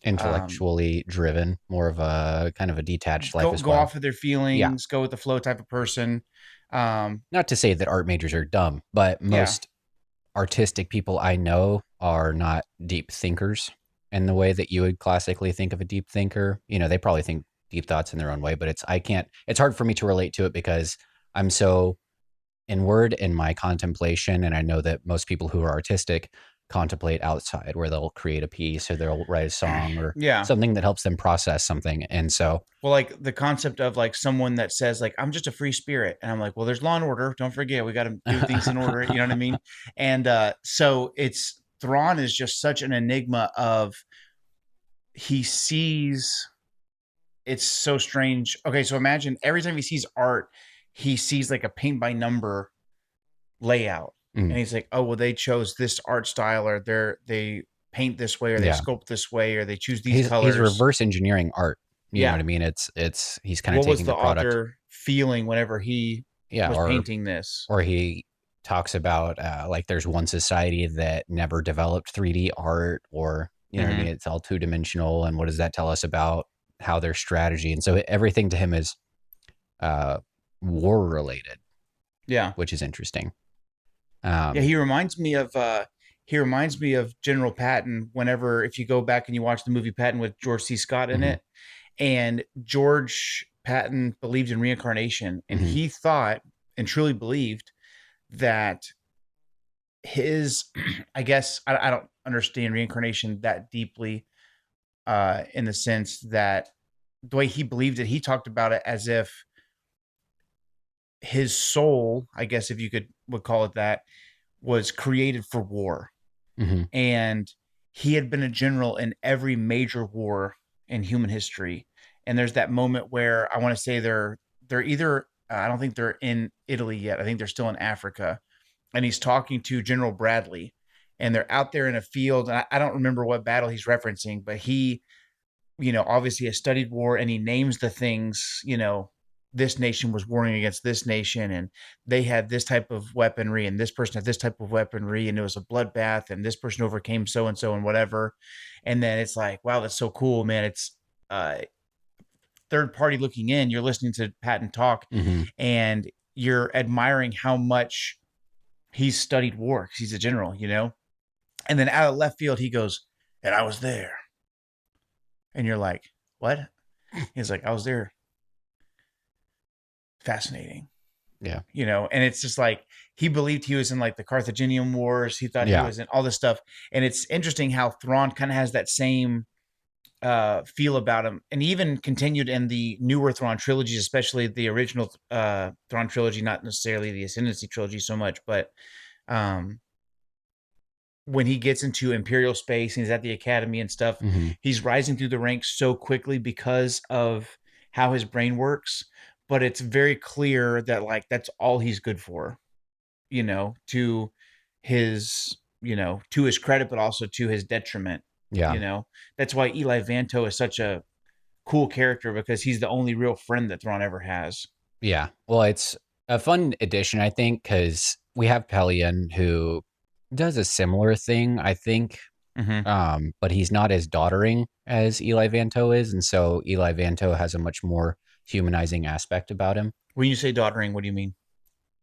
intellectually driven, more of a kind of a detached life as well. Go off of their feelings, go with the flow type of person. Not to say that art majors are dumb, but most artistic people I know are not deep thinkers in the way that you would classically think of a deep thinker. They probably think deep thoughts in their own way, but it's hard for me to relate to it because I'm so inward in my contemplation. And I know that most people who are artistic contemplate outside, where they'll create a piece or they'll write a song or something that helps them process something. And so, well, like the concept of like someone that says like, I'm just a free spirit. And I'm like, well, there's law and order. Don't forget, we got to do things in order. You know what I mean? And so Thrawn is just such an enigma of, he sees, it's so strange. Okay, so imagine every time he sees art, he sees like a paint by number layout. And he's like, oh, well, they chose this art style, or they paint this way, or they sculpt this way, or they choose these colors. He's reverse engineering art You know what I mean? It's he's kind of What was taking the the product. author feeling whenever he Yeah, was painting this? or he talks about like there's one society that never developed 3D art, or you know what I mean? It's all two dimensional, and what does that tell us about how their strategy? And so everything to him is war related. Yeah, which is interesting. yeah. He reminds me of General Patton. Whenever if you go back and you watch the movie Patton with George C. Scott in it, and George Patton believed in reincarnation, and he thought and truly believed that his I guess I don't understand reincarnation that deeply in the sense that the way he believed it, he talked about it as if his soul, I guess if you would call it that, was created for war. And he had been a general in every major war in human history. And there's that moment where I want to say they're either I don't think they're in Italy yet. I think they're still in Africa. And he's talking to General Bradley, and they're out there in a field. And I don't remember what battle he's referencing, but he, obviously has studied war, and he names the things, this nation was warring against this nation, and they had this type of weaponry, and this person had this type of weaponry, and it was a bloodbath, and this person overcame so and so and whatever. And then it's like, wow, that's so cool, man. It's third party looking in. You're listening to Patton talk, and you're admiring how much he's studied war because he's a general, And then out of left field, he goes, "And I was there." And you're like, "What?" He's like, "I was there." Fascinating. Yeah. And it's just like he believed he was in like the Carthaginian Wars. He thought he was in all this stuff. And it's interesting how Thrawn kind of has that same feel about him, and even continued in the newer Thrawn trilogies, especially the original Thrawn trilogy, not necessarily the Ascendancy trilogy so much, but when he gets into Imperial space and he's at the Academy and stuff, he's rising through the ranks so quickly because of how his brain works. But it's very clear that like that's all he's good for, to his, to his credit, but also to his detriment. Yeah. That's why Eli Vanto is such a cool character, because he's the only real friend that Thrawn ever has. Yeah. Well, it's a fun addition, I think, because we have Pelion, who does a similar thing, I think. But he's not as doddering as Eli Vanto is. And so Eli Vanto has a much more humanizing aspect about him. When you say doddering, what do you mean?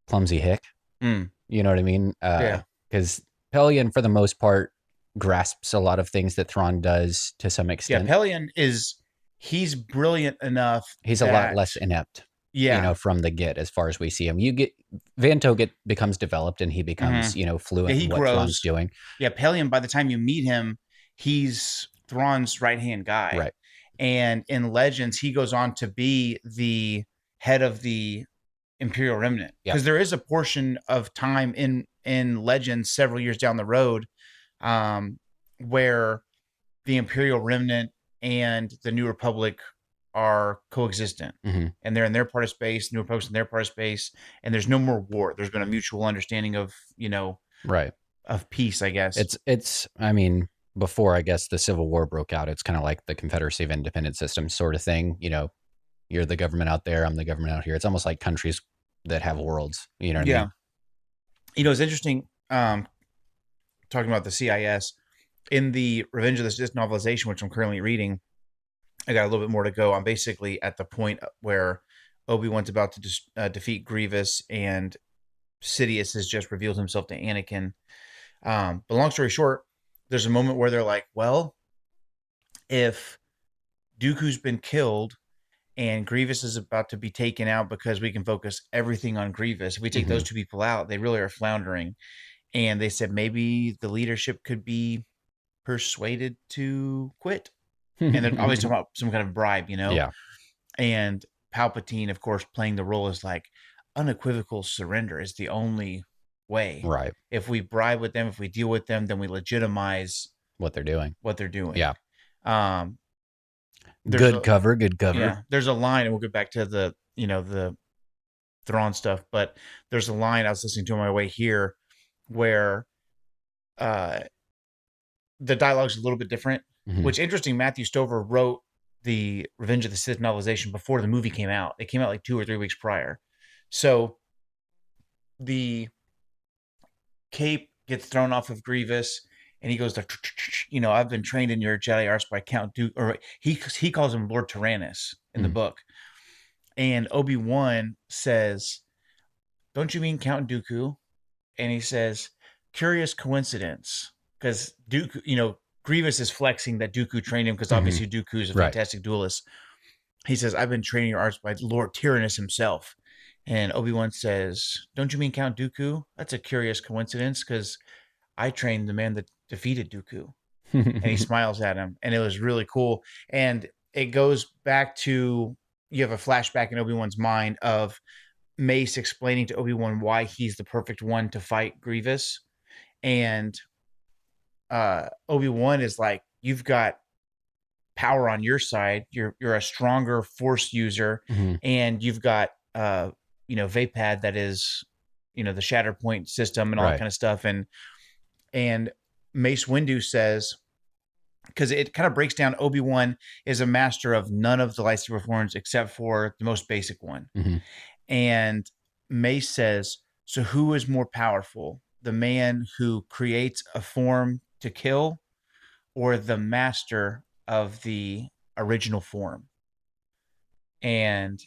Clumsy hick. You know what I mean? Yeah. Because Pelion, for the most part, grasps a lot of things that Thrawn does to some extent. Yeah, Pelion he's brilliant enough. He's a lot less inept. Yeah. From the get, as far as we see him. Vanto becomes developed, and he becomes, fluent in what Thrawn's doing. Yeah, Pelion, by the time you meet him, he's Thrawn's right-hand guy. Right. And in Legends, he goes on to be the head of the Imperial Remnant. Because there is a portion of time in Legends several years down the road where the Imperial Remnant and the New Republic are coexistent, and they're in their part of space, New Republic's in their part of space, and there's no more war. There's been a mutual understanding of, right, of peace, I guess. It's I mean, before I guess the Civil War broke out, it's kind of like the Confederacy of Independent Systems sort of thing. You're the government out there, I'm the government out here. It's almost like countries that have worlds. You know what I mean? It's interesting. Talking about the CIS in the Revenge of the Sith novelization, which I'm currently reading. I got a little bit more to go. I'm basically at the point where Obi-Wan's about to defeat Grievous, and Sidious has just revealed himself to Anakin. But long story short, there's a moment where they're like, well, if Dooku's been killed and Grievous is about to be taken out, because we can focus everything on Grievous. If we take those two people out, they really are floundering. And they said maybe the leadership could be persuaded to quit. And they're always talking about some kind of bribe, Yeah. And Palpatine, of course, playing the role as like unequivocal surrender is the only way. Right. If we bribe with them, if we deal with them, then we legitimize what they're doing. Yeah. Good cover. Yeah. There's a line, and we'll get back to the, the Thrawn stuff, but there's a line I was listening to on my way here where the dialogue's a little bit different. Which, interesting, Matthew Stover wrote the Revenge of the Sith novelization before the movie came out. It came out like 2 or 3 weeks prior. So the cape gets thrown off of Grievous, and he goes like, I've been trained in your Jedi arts by Count Dooku, or he calls him Lord Tyrannus in the book. And Obi-Wan says, "Don't you mean Count Dooku?" And he says, "Curious coincidence," because Dooku, Grievous is flexing that Dooku trained him, because obviously Dooku is a fantastic duelist. He says, "I've been training your arts by Lord Tyrannus himself." And Obi-Wan says, "Don't you mean Count Dooku? That's a curious coincidence, because I trained the man that defeated Dooku." And he smiles at him, and it was really cool. And it goes back to, you have a flashback in Obi-Wan's mind of Mace explaining to Obi-Wan why he's the perfect one to fight Grievous. And Obi-Wan is like, "You've got power on your side. You're a stronger Force user, and you've got Vapad, that is, the Shatterpoint system and all that kind of stuff." And Mace Windu says, because it kind of breaks down, Obi-Wan is a master of none of the lightsaber forms except for the most basic one. And Mace says, "So who is more powerful, the man who creates a form to kill, or the master of the original form?" And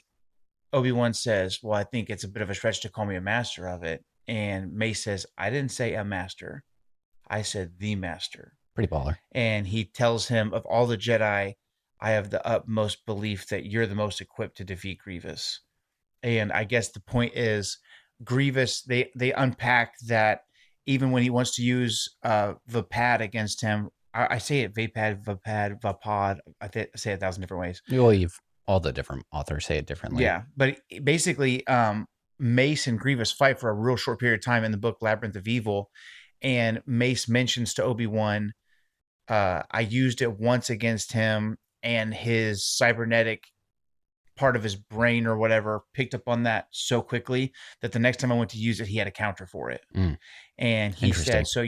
Obi-Wan says, "Well, I think it's a bit of a stretch to call me a master of it." And Mace says, "I didn't say a master. I said the master." Pretty baller. And he tells him, "Of all the Jedi, I have the utmost belief that you're the most equipped to defeat Grievous." And I guess the point is, Grievous, they unpack that even when he wants to use Vapad against him, I say it Vapad, Vapod. I say it 1,000 different ways. Well, all the different authors say it differently. Yeah, but basically, Mace and Grievous fight for a real short period of time in the book Labyrinth of Evil, and Mace mentions to Obi-Wan, "I used it once against him, and his cybernetic part of his brain or whatever picked up on that so quickly that the next time I went to use it, he had a counter for it." And he said, "So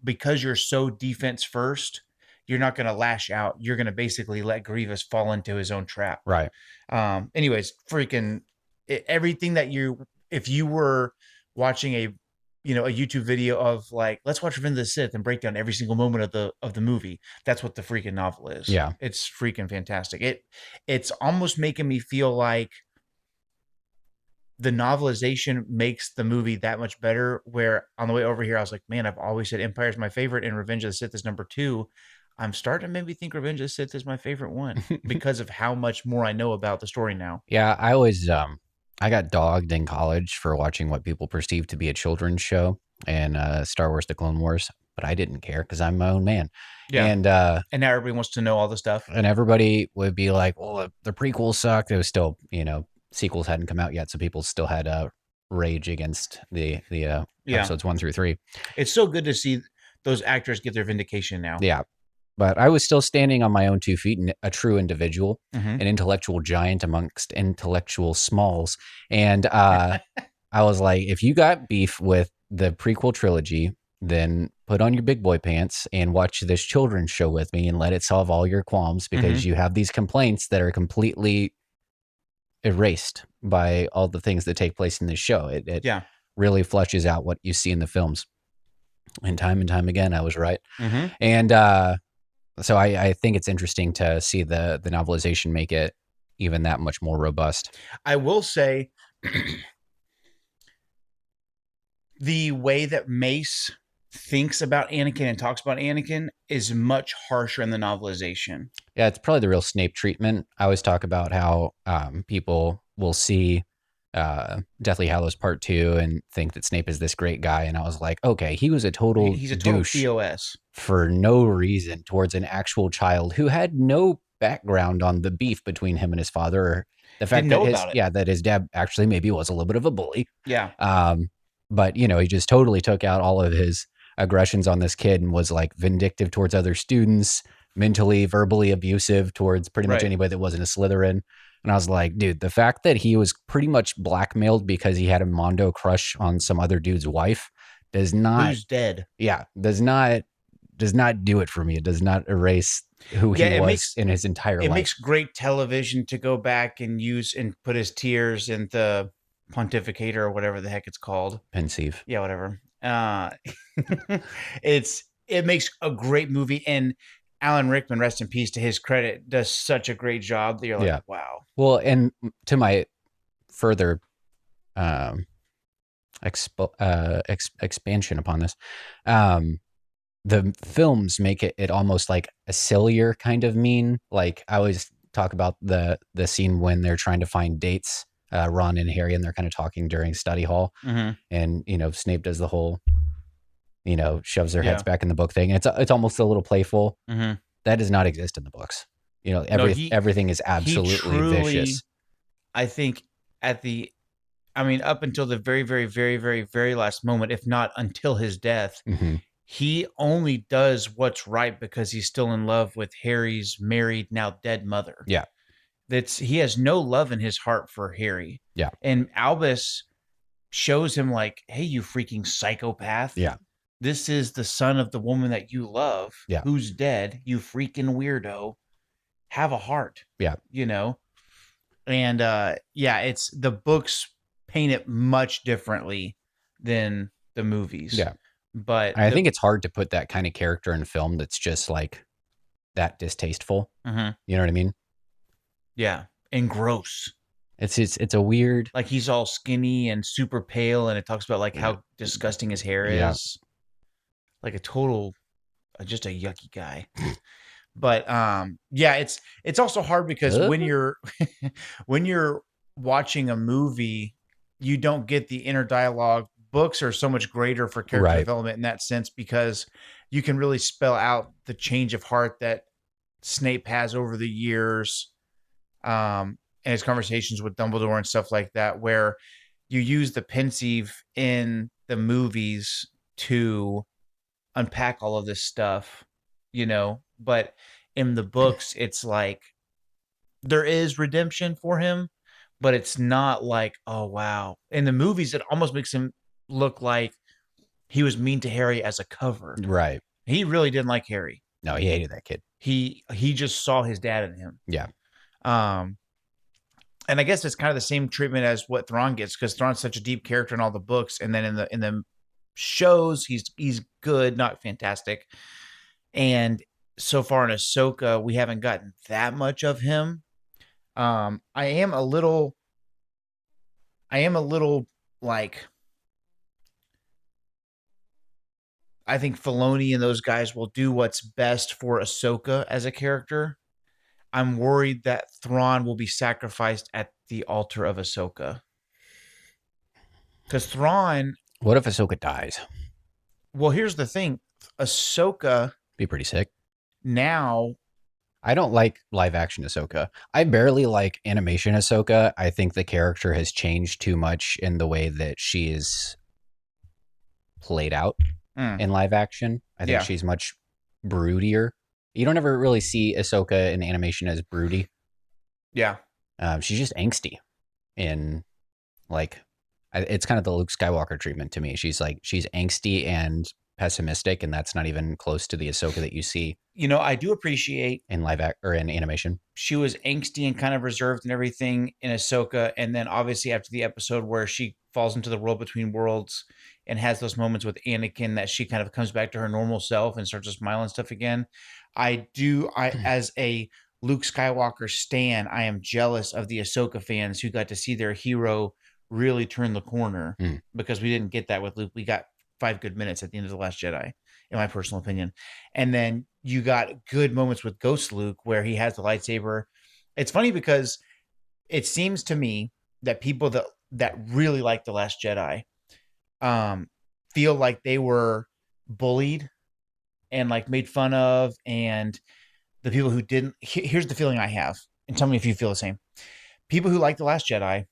because you're so defense first, you're not going to lash out. You're going to basically let Grievous fall into his own trap." Right. Anyways, freaking everything that if you were watching a YouTube video of like, "Let's watch Revenge of the Sith," and break down every single moment of the movie, that's what the freaking novel is. Yeah. It's freaking fantastic. It's almost making me feel like the novelization makes the movie that much better, where on the way over here, I was like, man, I've always said Empire is my favorite and Revenge of the Sith is number 2. I'm starting to maybe think Revenge of the Sith is my favorite one because of how much more I know about the story now. Yeah, I always I got dogged in college for watching what people perceive to be a children's show and Star Wars: The Clone Wars, but I didn't care because I'm my own man. Yeah. And now everybody wants to know all the stuff. And everybody would be like, "Well, the prequels sucked." It was still, sequels hadn't come out yet, so people still had rage against the episodes 1 through 3. It's so good to see those actors get their vindication now. Yeah. But I was still standing on my own 2 feet, and a true individual, an intellectual giant amongst intellectual smalls. And I was like, if you got beef with the prequel trilogy, then put on your big boy pants and watch this children's show with me and let it solve all your qualms, because you have these complaints that are completely erased by all the things that take place in this show. It really fleshes out what you see in the films. And time again, I was right. And so I think it's interesting to see the novelization make it even that much more robust. I will say the way that Mace thinks about Anakin and talks about Anakin is much harsher in the novelization. Yeah, it's probably the real Snape treatment. I always talk about how people will see Deathly Hallows Part 2 and think that Snape is this great guy, and I was like, okay, he was a total douche POS for no reason towards an actual child who had no background on the beef between him and his father, or the fact that his dad actually maybe was a little bit of a bully. But he just totally took out all of his aggressions on this kid and was like vindictive towards other students, mentally, verbally abusive towards pretty much anybody that wasn't a Slytherin. And I was like, dude, the fact that he was pretty much blackmailed because he had a Mondo crush on some other dude's wife does not... Who's dead. Yeah, does not does not do it for me. It does not erase who he was in his entire life. It makes great television to go back and use and put his tears in the pontificator or whatever the heck it's called. Pensive. Yeah, whatever. It makes a great movie, and Alan Rickman, rest in peace to his credit, does such a great job that you're like, wow. Well, and to my further expansion upon this, the films make it almost like a sillier kind of mean. Like I always talk about the scene when they're trying to find dates, Ron and Harry, and they're kind of talking during study hall, and Snape does the whole, shoves their heads back in the book thing. It's almost a little playful. That does not exist in the books. Everything is absolutely vicious. I think up until the very, very, very, very, very last moment, if not until his death, he only does what's right because he's still in love with Harry's married, now dead mother. Yeah. He has no love in his heart for Harry. Yeah. And Albus shows him like, hey, you freaking psychopath. Yeah. This is the son of the woman that you love, who's dead, you freaking weirdo. Have a heart. Yeah. And it's the books paint it much differently than the movies. Yeah. But I think it's hard to put that kind of character in film that's just like that distasteful. You know what I mean? Yeah. And gross. It's a weird, like he's all skinny and super pale, and it talks about like how disgusting his hair is. Like a total, just a yucky guy. But it's also hard because when you're watching a movie, you don't get the inner dialogue. Books are so much greater for character development in that sense, because you can really spell out the change of heart that Snape has over the years, and his conversations with Dumbledore and stuff like that, where you use the pensieve in the movies to unpack all of this stuff, but in the books, it's like there is redemption for him, but it's not like, oh, wow. In the movies, it almost makes him look like he was mean to Harry as a cover. Right. He really didn't like Harry. No, he hated that kid. He just saw his dad in him. Yeah. And I guess it's kind of the same treatment as what Thrawn gets, because Thrawn's such a deep character in all the books, and then in the shows, he's good, not fantastic. And so far in Ahsoka, we haven't gotten that much of him. I am a little like, I think Filoni and those guys will do what's best for Ahsoka as a character. I'm worried that Thrawn will be sacrificed at the altar of Ahsoka. Because Thrawn... What if Ahsoka dies? Well, here's the thing. Ahsoka... Be pretty sick. Now... I don't like live action Ahsoka. I barely like animation Ahsoka. I think the character has changed too much in the way that she is played out in live action. I think she's much broodier. You don't ever really see Ahsoka in animation as broody. Yeah. She's just angsty. And like, it's kind of the Luke Skywalker treatment to me. She's angsty and pessimistic, and that's not even close to the Ahsoka that you see. I do appreciate in in animation. She was angsty and kind of reserved and everything in Ahsoka, and then obviously after the episode where she falls into the world between worlds and has those moments with Anakin, that she kind of comes back to her normal self and starts to smile and stuff again. I as a Luke Skywalker stan, I am jealous of the Ahsoka fans who got to see their hero really turn the corner, because we didn't get that with Luke. We got 5 good minutes at the end of The Last Jedi, in my personal opinion. And then you got good moments with Ghost Luke where he has the lightsaber. It's funny because it seems to me that people that really like The Last Jedi feel like they were bullied and like made fun of, and the people who didn't, here's the feeling I have, and tell me if you feel the same. People who like The Last Jedi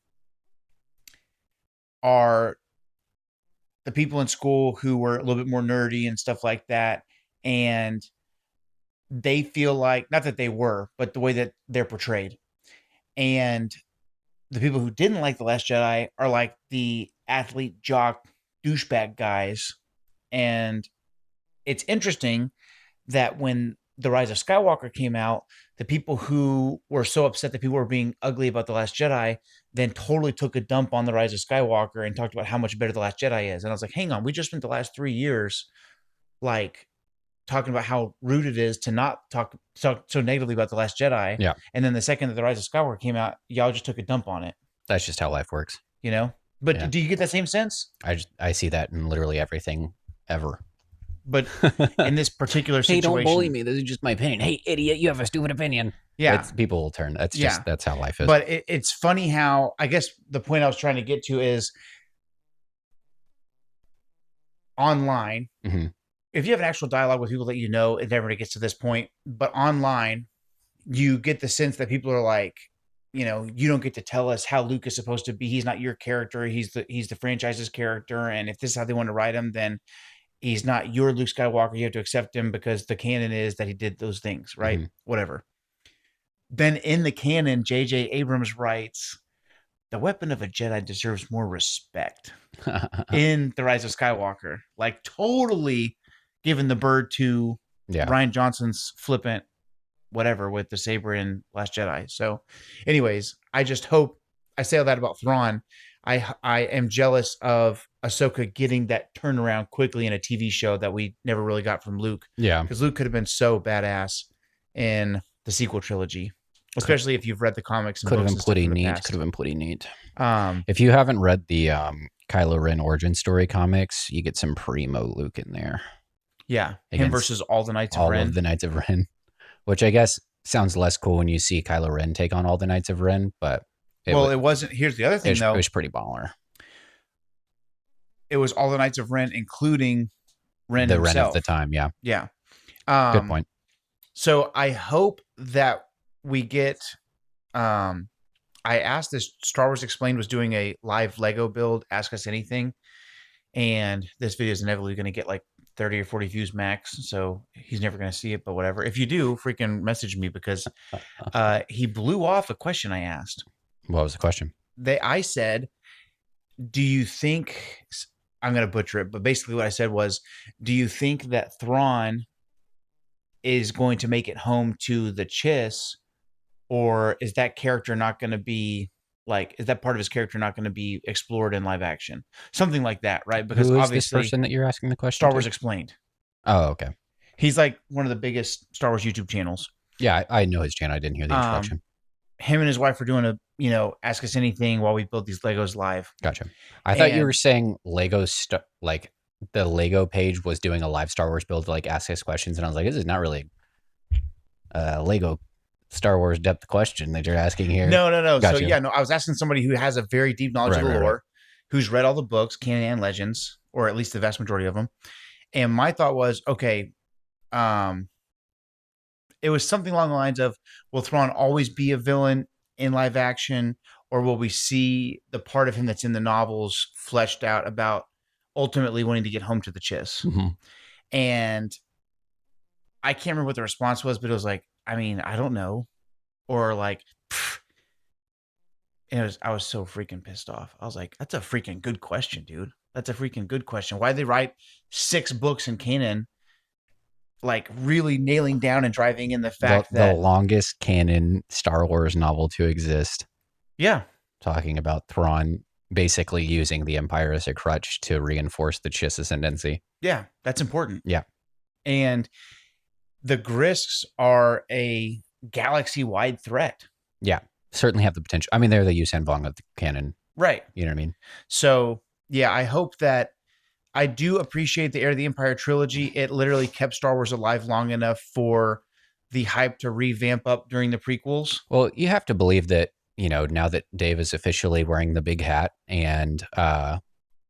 are the people in school who were a little bit more nerdy and stuff like that, and they feel like, not that they were, but the way that they're portrayed. And the people who didn't like The Last Jedi are like the athlete, jock, douchebag guys. And it's interesting that when The Rise of Skywalker came out, the people who were so upset that people were being ugly about The Last Jedi then totally took a dump on The Rise of Skywalker and talked about how much better The Last Jedi is. And I was like, hang on, we just spent the last 3 years like talking about how rude it is to not talk so negatively about The Last Jedi. Yeah. And then the second that The Rise of Skywalker came out, y'all just took a dump on it. That's just how life works. You know? But Yeah. do you get that same sense? I see that in literally everything ever. But in this particular hey, situation, don't bully me. This is just my opinion. Hey, idiot, you have a stupid opinion. Yeah. People will turn. That's just, that's how life is. But it's funny how, I guess the point I was trying to get to is online. Mm-hmm. If you have an actual dialogue with people that you know, it never gets to this point. But online, you get the sense that people are like, you know, you don't get to tell us how Luke is supposed to be. He's not your character. He's the franchise's character. And if this is how they want to write him, then he's not your Luke Skywalker. You have to accept him because the canon is that he did those things, right? Mm-hmm. Whatever. Then in the canon, J.J. Abrams writes, the weapon of a Jedi deserves more respect in The Rise of Skywalker. Like totally giving the bird to Rian Johnson's flippant whatever with the saber in Last Jedi. So anyways, I just hope, I say all that about Thrawn. I am jealous of Ahsoka getting that turnaround quickly in a TV show that we never really got from Luke. Yeah. Because Luke could have been so badass in the sequel trilogy, especially if you've read the comics. Could have been pretty neat. If you haven't read the Kylo Ren origin story comics, you get some primo Luke in there. Yeah. Him versus all the Knights of Ren. All of the Knights of Ren. Which I guess sounds less cool when you see Kylo Ren take on all the Knights of Ren, but it wasn't. Here's the other thing, though. It was pretty baller. It was all the Knights of Ren, including Ren himself. Ren of the time, yeah. Yeah. Good point. So I hope that we get. I asked this. Star Wars Explained was doing a live Lego build. Ask Us Anything, and this video is inevitably going to get like 30 or 40 views max, so he's never going to see it, but whatever. If you do, freaking message me, because he blew off a question I asked. What was the question? I said, do you think, I'm going to butcher it, but basically what I said was, do you think that Thrawn is going to make it home to the Chiss, or is that character not going to be, like, is that part of his character not going to be explored in live action? Something like that, right? Because who is obviously this person that you're asking the question Star to? Wars Explained. Oh, okay. He's like one of the biggest Star Wars YouTube channels. Yeah, I know his channel. I didn't hear the introduction. Him and his wife are doing a, Ask Us Anything while we build these Legos live. Gotcha. I thought you were saying Lego like the Lego page was doing a live Star Wars build to like ask us questions, and I was like, this is not really Lego Star Wars depth question that you're asking here. No. Gotcha. So I was asking somebody who has a very deep knowledge of the lore, who's read all the books, canon and legends, or at least the vast majority of them. And my thought was, okay, it was something along the lines of, will Thrawn always be a villain in live action, or will we see the part of him that's in the novels fleshed out about ultimately wanting to get home to the Chiss? Mm-hmm. And I can't remember what the response was, but it was like, I mean, I don't know. Or like, I was so freaking pissed off. I was like, that's a freaking good question, dude. That's a freaking good question. Why'd they write 6 books in canon, like really nailing down and driving in the fact that the longest canon Star Wars novel to exist. Yeah. Talking about Thrawn basically using the Empire as a crutch to reinforce the Chiss Ascendancy. Yeah, that's important. Yeah. And the Grisks are a galaxy-wide threat. Yeah, certainly have the potential. I mean, they're the Yuuzhan Vong of the canon. Right. You know what I mean? So, yeah, I hope that I do appreciate the Heir of the Empire trilogy. It literally kept Star Wars alive long enough for the hype to revamp up during the prequels. Well, you have to believe that, now that Dave is officially wearing the big hat and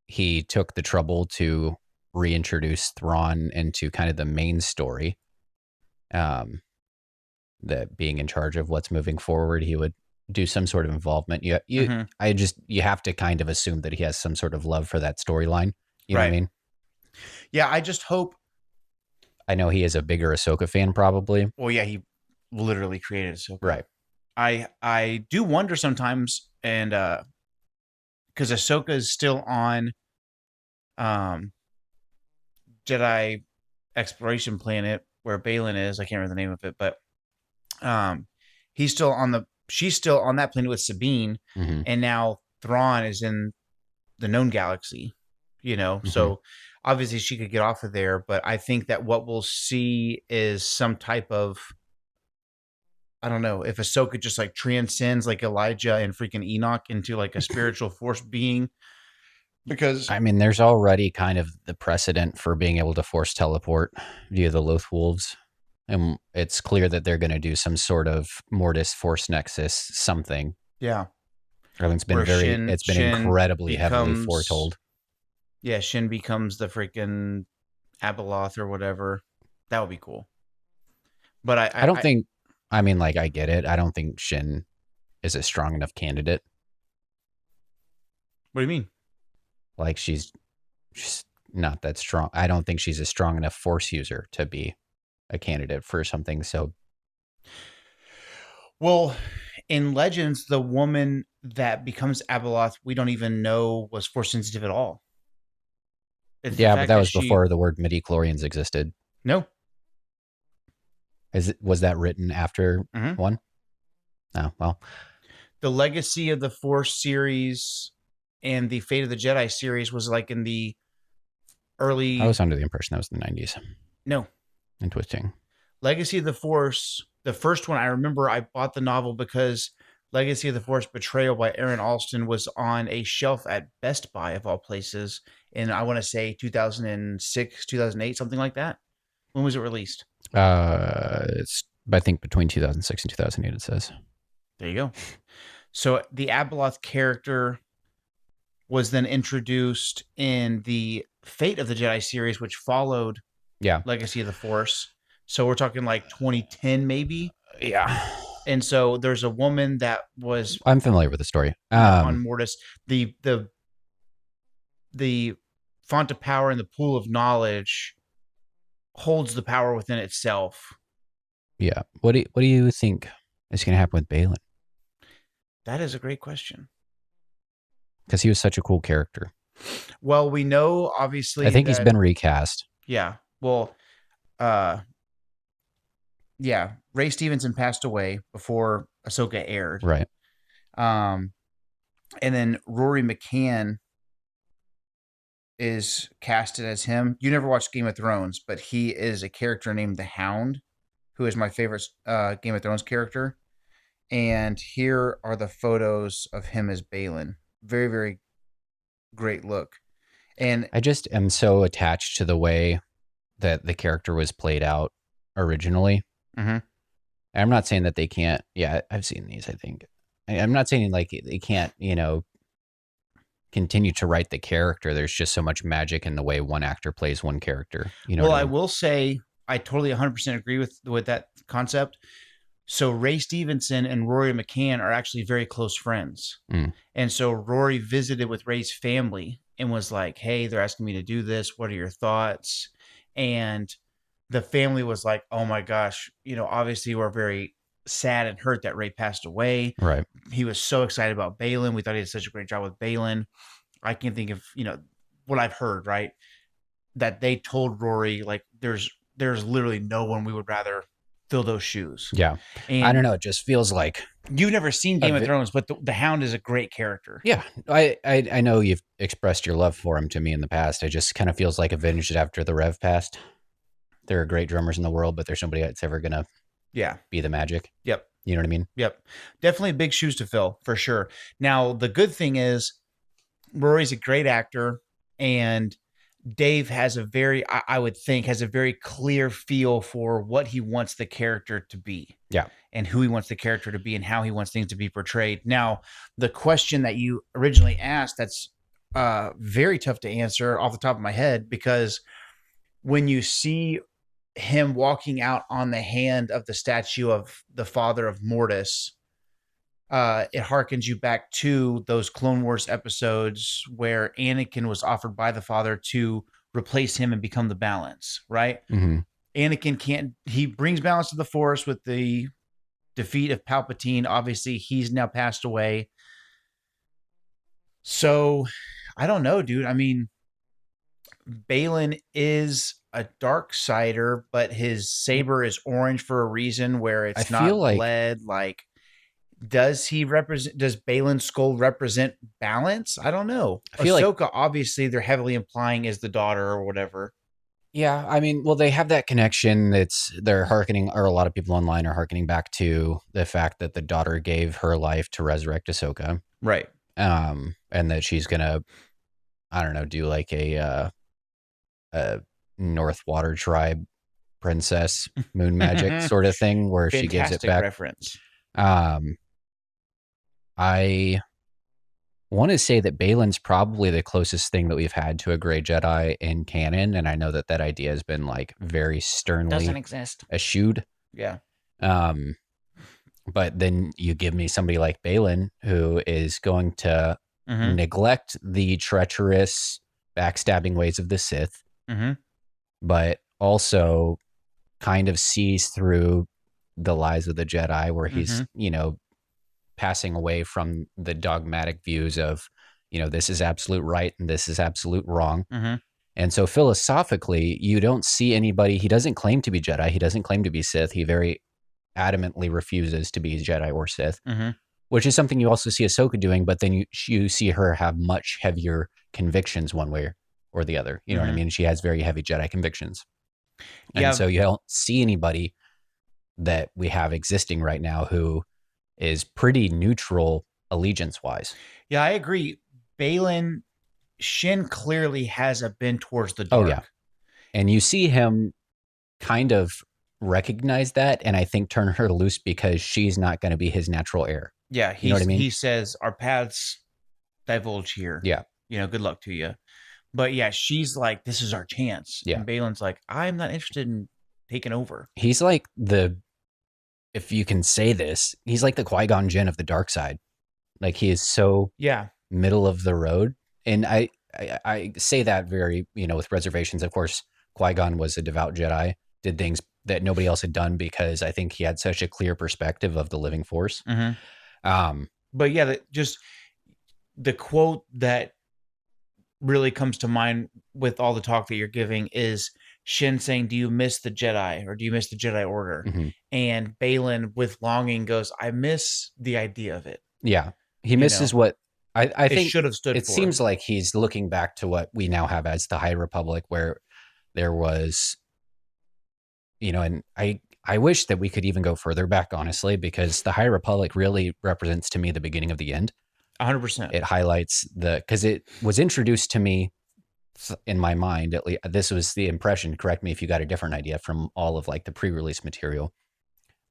he took the trouble to reintroduce Thrawn into kind of the main story, that being in charge of what's moving forward, he would do some sort of involvement. You have to kind of assume that he has some sort of love for that storyline. You know what I mean? Yeah, I just hope. I know he is a bigger Ahsoka fan, probably. Well, yeah, he literally created Ahsoka. Right. I do wonder sometimes, and because Ahsoka is still on Jedi Exploration Planet, where Balin is. I can't remember the name of it, but he's still on she's still on that planet with Sabine, and now Thrawn is in the known galaxy, so obviously she could get off of there, but I think that what we'll see is some type of, I don't know, if Ahsoka just like transcends like Elijah and freaking Enoch into like a spiritual force being, because I mean, there's already kind of the precedent for being able to force teleport via the Loth Wolves. And it's clear that they're going to do some sort of Mortis Force Nexus something. yeah, I mean, it's been incredibly heavily foretold. Yeah, Shin becomes the freaking Abeloth or whatever. That would be cool. But I don't think, I mean, like, I get it. I don't think Shin is a strong enough candidate. What do you mean? Like, she's not that strong. I don't think she's a strong enough Force user to be a candidate for something so. Well, in Legends, the woman that becomes Abeloth, we don't even know was Force sensitive at all. Yeah, but that was before the word midichlorians existed. No. Was that written after one? Oh, well. The Legacy of the Force series and the Fate of the Jedi series was like in the early... I was under the impression that was in the 90s. No. Interesting. Legacy of the Force, the first one, I remember I bought the novel because Legacy of the Force Betrayal by Aaron Alston was on a shelf at Best Buy, of all places, in, I want to say, 2006, 2008, something like that. When was it released? It's, I think, between 2006 and 2008, it says. There you go. So the Abeloth character was then introduced in the Fate of the Jedi series, which followed Legacy of the Force. So we're talking like 2010, maybe. Yeah. And so there's a woman that was... I'm familiar with the story. On Mortis. The font of power and the pool of knowledge holds the power within itself. Yeah. What do you think is going to happen with Balin? That is a great question. Because he was such a cool character. Well, we know, obviously... I think he's been recast. Yeah. Well, yeah. Ray Stevenson passed away before Ahsoka aired. Right. And then Rory McCann is casted as him. You never watched Game of Thrones, but he is a character named the Hound, who is my favorite Game of Thrones character. And here are the photos of him as Balin. Very, very great look. And I just am so attached to the way that the character was played out originally. I'm not saying that they can't. Yeah, I've seen these, I think. I'm not saying like they can't, continue to write the character. There's just so much magic in the way one actor plays one character. Well, I will say I totally 100% agree with that concept. So Ray Stevenson and Rory McCann are actually very close friends. And so Rory visited with Ray's family and was like, hey, they're asking me to do this. What are your thoughts? And the family was like, oh my gosh, obviously we're very sad and hurt that Ray passed away. Right. He was so excited about Balin. We thought he did such a great job with Balin. I can't think of, what I've heard, right? That they told Rory, like, there's literally no one we would rather fill those shoes. Yeah. And I don't know. It just feels like... You've never seen Game of Thrones, but the Hound is a great character. Yeah. I know you've expressed your love for him to me in the past. It just kind of feels like Avenged after the Rev passed. There are great drummers in the world, but there's nobody that's ever going to be the magic. Yep. You know what I mean? Yep. Definitely big shoes to fill, for sure. Now, the good thing is Rory's a great actor, and Dave has I would think, has a very clear feel for what he wants the character to be. Yeah. And who he wants the character to be and how he wants things to be portrayed. Now, the question that you originally asked, that's very tough to answer off the top of my head, because when you see him walking out on the hand of the statue of the father of Mortis, it harkens you back to those Clone Wars episodes where Anakin was offered by the father to replace him and become the balance, right? Anakin he brings balance to the Force with the defeat of Palpatine. Obviously, he's now passed away. So, I don't know, dude. I mean, Balin is a dark sider, but his saber is orange for a reason where it's I feel not like- lead. Like, does Balin's skull represent balance? I don't know. I feel like- Ahsoka, obviously, they're heavily implying is the daughter or whatever. Yeah, I mean, well, they have that connection. They're hearkening, or a lot of people online are hearkening back to the fact that the daughter gave her life to resurrect Ahsoka. Right. And that she's gonna, I don't know, do like a North Water Tribe princess moon magic sort of thing where she gives it back. Reference. I want to say that Balin's probably the closest thing that we've had to a gray Jedi in canon, and I know that idea has been like very sternly Doesn't exist. eschewed. Yeah. But then you give me somebody like Balin who is going to neglect the treacherous, backstabbing ways of the Sith, but also kind of sees through the lies of the Jedi, where he's, passing away from the dogmatic views of, this is absolute right and this is absolute wrong. And so philosophically, you don't see anybody, he doesn't claim to be Jedi, he doesn't claim to be Sith, he very adamantly refuses to be Jedi or Sith, which is something you also see Ahsoka doing, but then you see her have much heavier convictions one way or the other. You know what I mean? She has very heavy Jedi convictions. And so you don't see anybody that we have existing right now who is pretty neutral allegiance-wise. Yeah, I agree. Balin, Shin clearly has a bend towards the dark. Oh, yeah. And you see him kind of recognize that, and I think turn her loose because she's not going to be his natural heir. Yeah, you know what I mean? He says, our paths divulge here. Yeah. Good luck to you. But yeah, she's like, this is our chance. Yeah. And Balin's like, I'm not interested in taking over. He's like if you can say this, he's like the Qui-Gon Jinn of the dark side. Like, he is so middle of the road. And I say that very, with reservations. Of course, Qui-Gon was a devout Jedi, did things that nobody else had done because I think he had such a clear perspective of the living force. But yeah, just the quote that really comes to mind with all the talk that you're giving is Shin saying, do you miss the Jedi, or do you miss the Jedi Order? And Balin with longing goes, I miss the idea of it. Yeah. He misses what I think should have stood it for. Seems like he's looking back to what we now have as the High Republic, where there was, and I wish that we could even go further back, honestly, because the High Republic really represents to me the beginning of the end. 100%. It highlights because it was introduced to me in my mind, at least this was the impression, correct me if you got a different idea from all of like the pre-release material,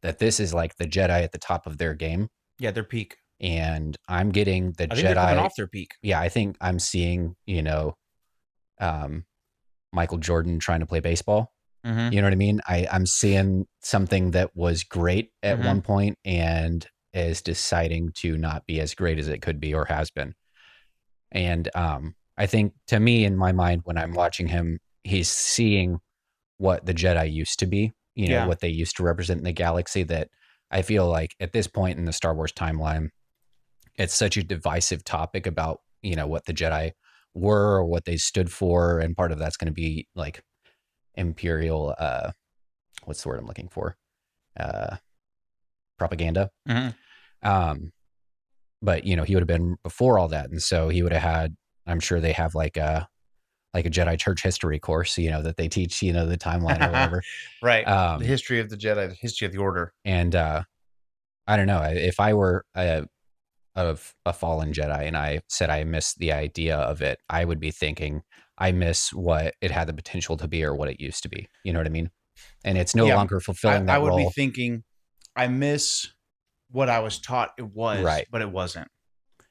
that this is like the Jedi at the top of their game. Yeah, their peak. And I'm getting the I Jedi think they're coming off their peak. Yeah, I think I'm seeing, Michael Jordan trying to play baseball. You know what I mean? I'm seeing something that was great at one point and is deciding to not be as great as it could be or has been. And I think, to me, in my mind, when I'm watching him, he's seeing what the Jedi used to be, what they used to represent in the galaxy, that I feel like at this point in the Star Wars timeline, it's such a divisive topic about, what the Jedi were or what they stood for. And part of that's going to be like imperial, what's the word I'm looking for? Propaganda. But, he would have been before all that. And so he would have had, I'm sure they have like a Jedi church history course, that they teach, the timeline or whatever. Right. The history of the Jedi, the history of the Order. And I don't know, if I were a fallen Jedi and I said I miss the idea of it, I would be thinking I miss what it had the potential to be or what it used to be. You know what I mean? And it's no longer fulfilling that role. I would be thinking I miss what I was taught it was, but it wasn't.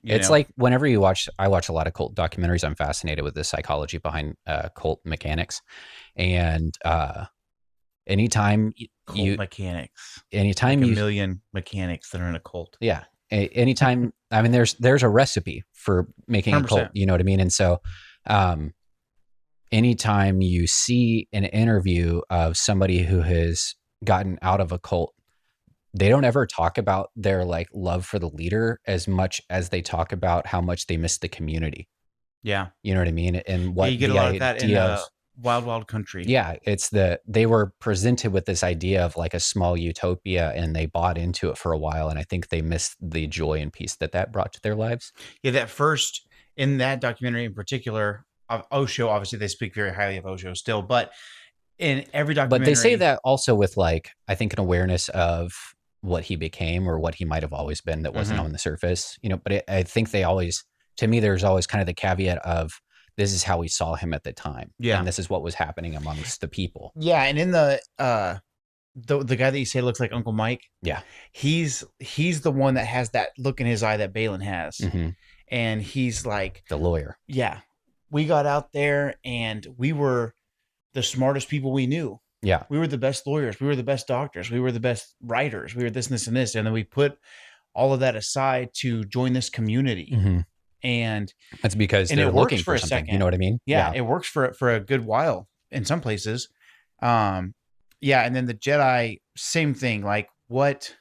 It's like whenever I watch a lot of cult documentaries. I'm fascinated with the psychology behind cult mechanics. And anytime mechanics, anytime like a million mechanics that are in a cult. Yeah. Anytime, I mean, there's a recipe for making 100%. A cult, you know what I mean? And so, anytime you see an interview of somebody who has gotten out of a cult, they don't ever talk about their like love for the leader as much as they talk about how much they miss the community. Yeah. You know what I mean? And what you get a the lot of that in idea of, Wild Wild Country. yeah, they were presented with this idea of like a small utopia, and they bought into it for a while. And I think they missed the joy and peace that brought to their lives. Yeah, that first, in that documentary in particular, of Osho, obviously they speak very highly of Osho still, but in every documentary. But they say that also with like, I think an awareness of what he became or what he might have always been that wasn't on the surface, but I think they always, to me, there's always kind of the caveat of this is how we saw him at the time. Yeah. And this is what was happening amongst the people. Yeah. And in the guy that you say looks like Uncle Mike. Yeah. He's the one that has that look in his eye that Balin has. Mm-hmm. And he's like, the lawyer. Yeah. We got out there and we were the smartest people we knew. Yeah. We were the best lawyers. We were the best doctors. We were the best writers. We were this and this and this. And then we put all of that aside to join this community. Mm-hmm. And that's because they're looking for something. Second. You know what I mean? Yeah. It works for a good while in some places. Yeah. And then the Jedi, same thing. Like what,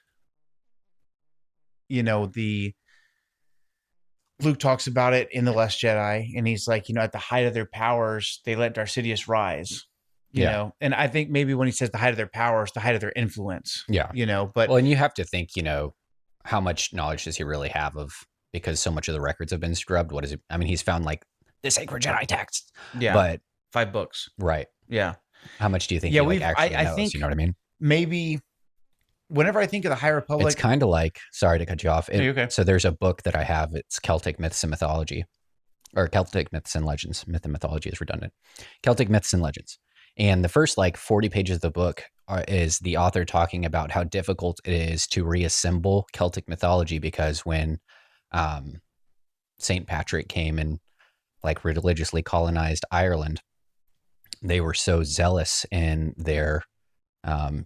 Luke talks about it in The Last Jedi, and he's like, at the height of their powers, they let Darth Sidious rise, you know? And I think maybe when he says the height of their powers, the height of their influence, but. Well, and you have to think, how much knowledge does he really have of, because so much of the records have been scrubbed. What is it? I mean, he's found like the sacred Jedi texts. Yeah. But 5 books. Right. Yeah. How much do you think he actually knows? I think, you know what I mean? Maybe whenever I think of the High Republic, it's kind of like, sorry to cut you off. Okay. So there's a book that I have. It's Celtic Myths and Mythology, or Celtic Myths and Legends. Myth and mythology is redundant. Celtic Myths and Legends. And the first 40 pages of the book is the author talking about how difficult it is to reassemble Celtic mythology, because when St. Patrick came and religiously colonized Ireland, they were so zealous in their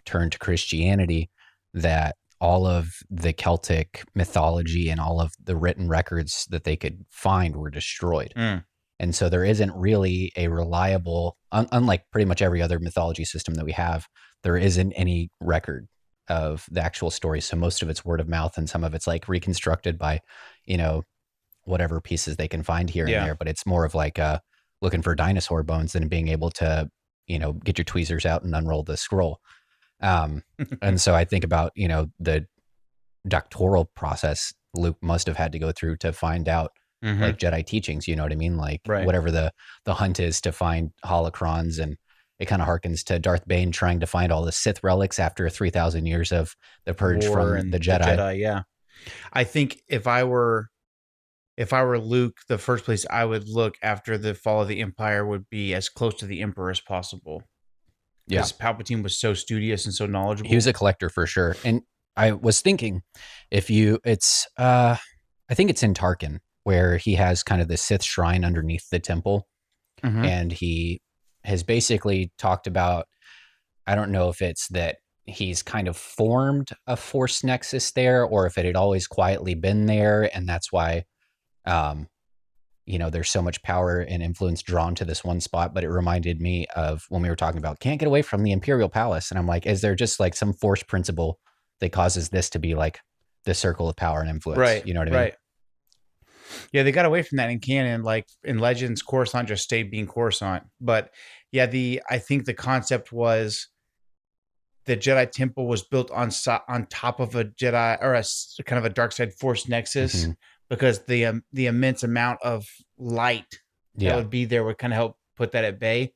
turn to Christianity that all of the Celtic mythology and all of the written records that they could find were destroyed. And so there isn't really a reliable, unlike pretty much every other mythology system that we have, there isn't any record of the actual story. So most of it's word of mouth, and some of it's reconstructed by, whatever pieces they can find here and there. But it's more of looking for dinosaur bones than being able to, get your tweezers out and unroll the scroll. And so I think about, the doctoral process Luke must have had to go through to find out Jedi teachings, you know what I mean? Whatever the hunt is to find holocrons, and it kind of harkens to Darth Bane trying to find all the Sith relics after 3,000 years of the purge from the Jedi. Yeah. I think if I were Luke, the first place I would look after the fall of the Empire would be as close to the Emperor as possible. Because Palpatine was so studious and so knowledgeable. He was a collector for sure. And I was thinking, I think it's in Tarkin, where he has kind of the Sith shrine underneath the temple. And he has basically talked about, I don't know if it's that he's kind of formed a Force nexus there, or if it had always quietly been there. And that's why, there's so much power and influence drawn to this one spot. But it reminded me of when we were talking about can't get away from the Imperial Palace. And I'm like, is there just some force principle that causes this to be the circle of power and influence? Right. You know what I mean? Right. Yeah, they got away from that in canon. In Legends, Coruscant just stayed being Coruscant. But yeah, I think the concept was the Jedi Temple was built on top of a Jedi, or a kind of a dark side Force nexus, because the immense amount of light that would be there would kind of help put that at bay.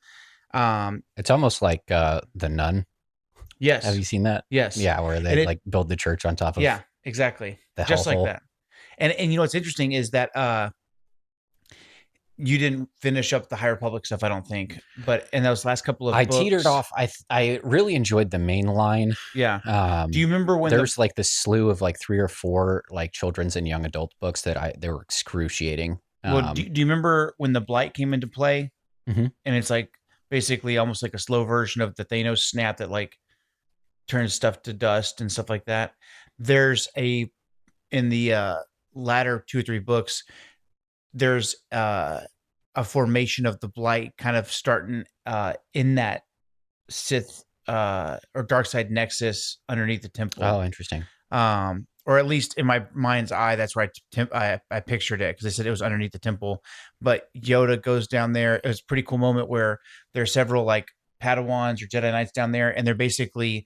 It's almost like The Nun. Yes. Have you seen that? Yes. Yeah, where they build the church on top of. Yeah, exactly. Just like that. And what's interesting is that you didn't finish up the High Republic stuff, I don't think. But in those last couple of books, teetered off. I really enjoyed the main line. Yeah. Do you remember when there's this slew of 3 or 4 children's and young adult books that they were excruciating. Well, do you remember when the Blight came into play? And it's basically almost like a slow version of the Thanos snap that turns stuff to dust and stuff like that. There's in the latter 2 or 3 books, there's a formation of the Blight kind of starting in that Sith or dark side nexus underneath the temple. Oh, interesting. or at least in my mind's eye, that's where I pictured it, because they said it was underneath the temple. But Yoda goes down there. It was a pretty cool moment where there are several like Padawans or Jedi Knights down there, and they're basically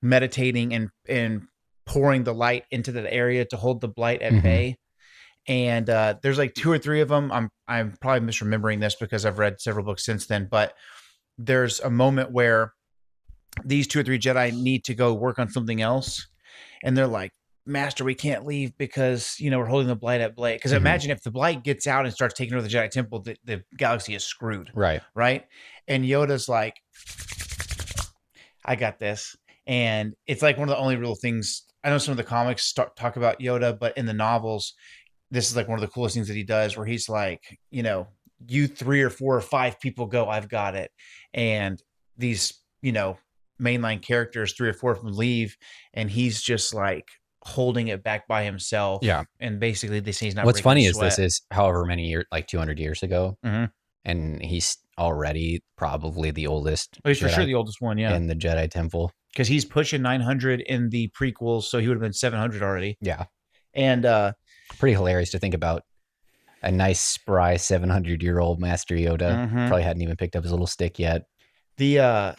meditating and pouring the light into that area to hold the blight at bay. And there's like 2 or 3 of them. I'm probably misremembering this because I've read several books since then, but there's a moment where these 2 or 3 Jedi need to go work on something else, and they're like, Master, we can't leave because, you know, we're holding the blight at bay. Because imagine if the blight gets out and starts taking over the Jedi Temple, the galaxy is screwed. Right. And Yoda's like, I got this. And it's like one of the only real things. I know some of the comics talk about Yoda, but in the novels, this is like one of the coolest things that he does, where he's like, you know, you 3 or 4 or 5 people go, I've got it. And these, you know, mainline characters, 3 or 4 of them leave, and he's just like holding it back by himself. Yeah. And basically they say he's not. What's funny is sweat. this is however many years, like 200 years ago. Mm-hmm. And he's already probably the oldest. Well, he's for sure the oldest one, yeah. In the Jedi Temple. Because he's pushing 900 in the prequels, so he would have been 700 already. Yeah. And pretty hilarious to think about a nice, spry 700-year-old Master Yoda. Probably hadn't even picked up his little stick yet. Can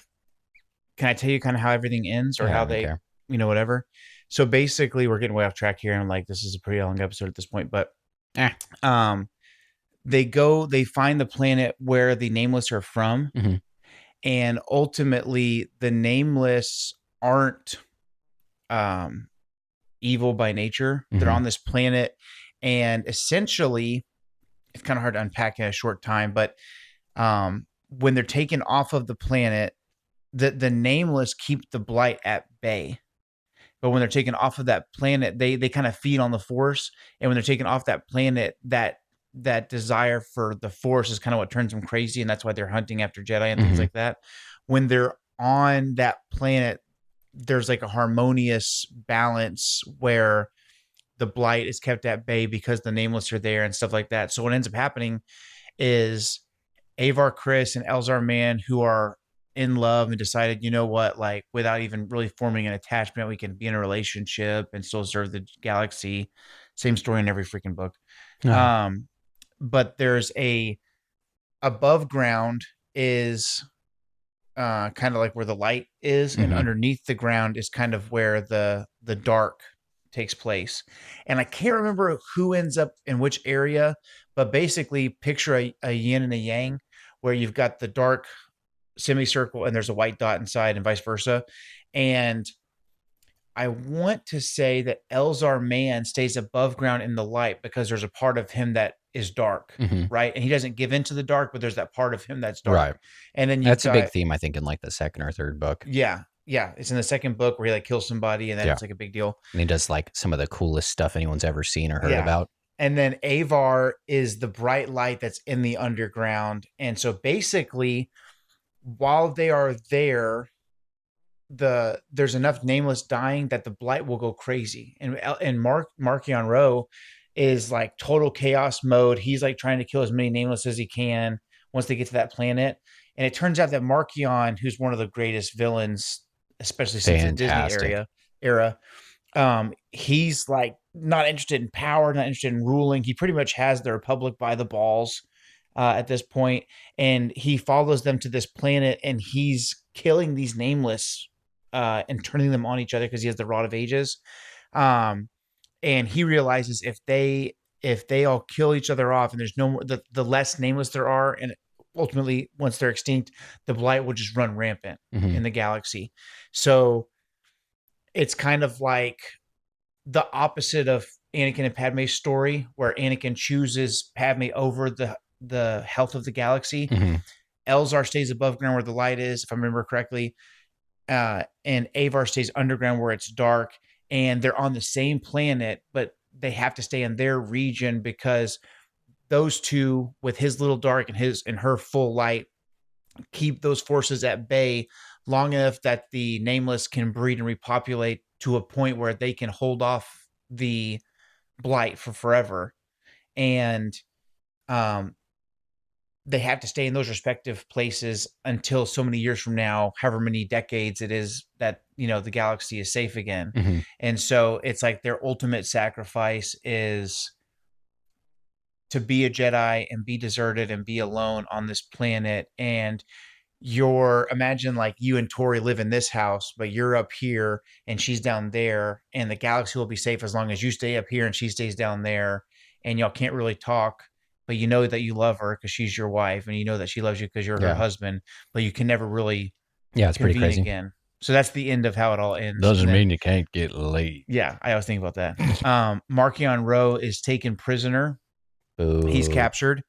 I tell you kind of how everything ends, or how they, you know, whatever? So basically, we're getting way off track here, and I'm like, this is a pretty long episode at this point, but they find the planet where the Nameless are from, and ultimately the Nameless aren't evil by nature. They're on this planet, and essentially, it's kind of hard to unpack in a short time, but when they're taken off of the planet, the Nameless keep the blight at bay. But when they're taken off of that planet, they kind of feed on the Force. And when they're taken off that planet, that desire for the Force is kind of what turns them crazy. And that's why they're hunting after Jedi and things like that. When they're on that planet, there's like a harmonious balance where the blight is kept at bay because the Nameless are there and stuff like that. So what ends up happening is Avar Kriss and Elzar Mann, who are in love and decided, you know what, like without even really forming an attachment, we can be in a relationship and still serve the galaxy. Same story in every freaking book. But there's above ground is kind of like where the light is, and underneath the ground is kind of where the dark takes place. And I can't remember who ends up in which area, but basically picture a yin and a yang, where you've got the dark semicircle and there's a white dot inside, and vice versa. And I want to say that Elzar Mann stays above ground in the light because there's a part of him that is dark, right? And he doesn't give into the dark, but there's that part of him that's dark. Right. And then that's a big theme, I think, in like the second or third book. Yeah. Yeah. It's in the second book where he like kills somebody, and then it's like a big deal. And he does like some of the coolest stuff anyone's ever seen or heard about. And then Avar is the bright light that's in the underground. And so basically, while they are there, there's enough Nameless dying that the blight will go crazy. And Markion Ro is like total chaos mode. He's like trying to kill as many Nameless as he can once they get to that planet. And it turns out that Markion, who's one of the greatest villains, especially since the Disney era, he's like not interested in power, not interested in ruling. He pretty much has the Republic by the balls at this point, and he follows them to this planet, and he's killing these Nameless and turning them on each other because he has the Rod of Ages. And he realizes if they all kill each other off, and there's no more, the less Nameless there are, and ultimately once they're extinct, the blight will just run rampant in the galaxy. So it's kind of like the opposite of Anakin and Padme's story, where Anakin chooses Padme over the health of the galaxy. Elzar stays above ground where the light is, if I remember correctly. And Avar stays underground where it's dark, and they're on the same planet, but they have to stay in their region because those two, with his little dark and her full light, keep those forces at bay long enough that the Nameless can breed and repopulate to a point where they can hold off the blight for forever. And they have to stay in those respective places until so many years from now, however many decades it is that, the galaxy is safe again. Mm-hmm. And so it's like their ultimate sacrifice is to be a Jedi and be deserted and be alone on this planet. And imagine like you and Tori live in this house, but you're up here and she's down there, and the galaxy will be safe as long as you stay up here and she stays down there, and y'all can't really talk, but you know that you love her because she's your wife, and you know that she loves you because you're her husband, but you can never really it's pretty crazy again. So that's the end of how it all ends. Doesn't mean you can't get laid. Yeah, I always think about that. Markion Ro is taken prisoner. Ooh. He's captured,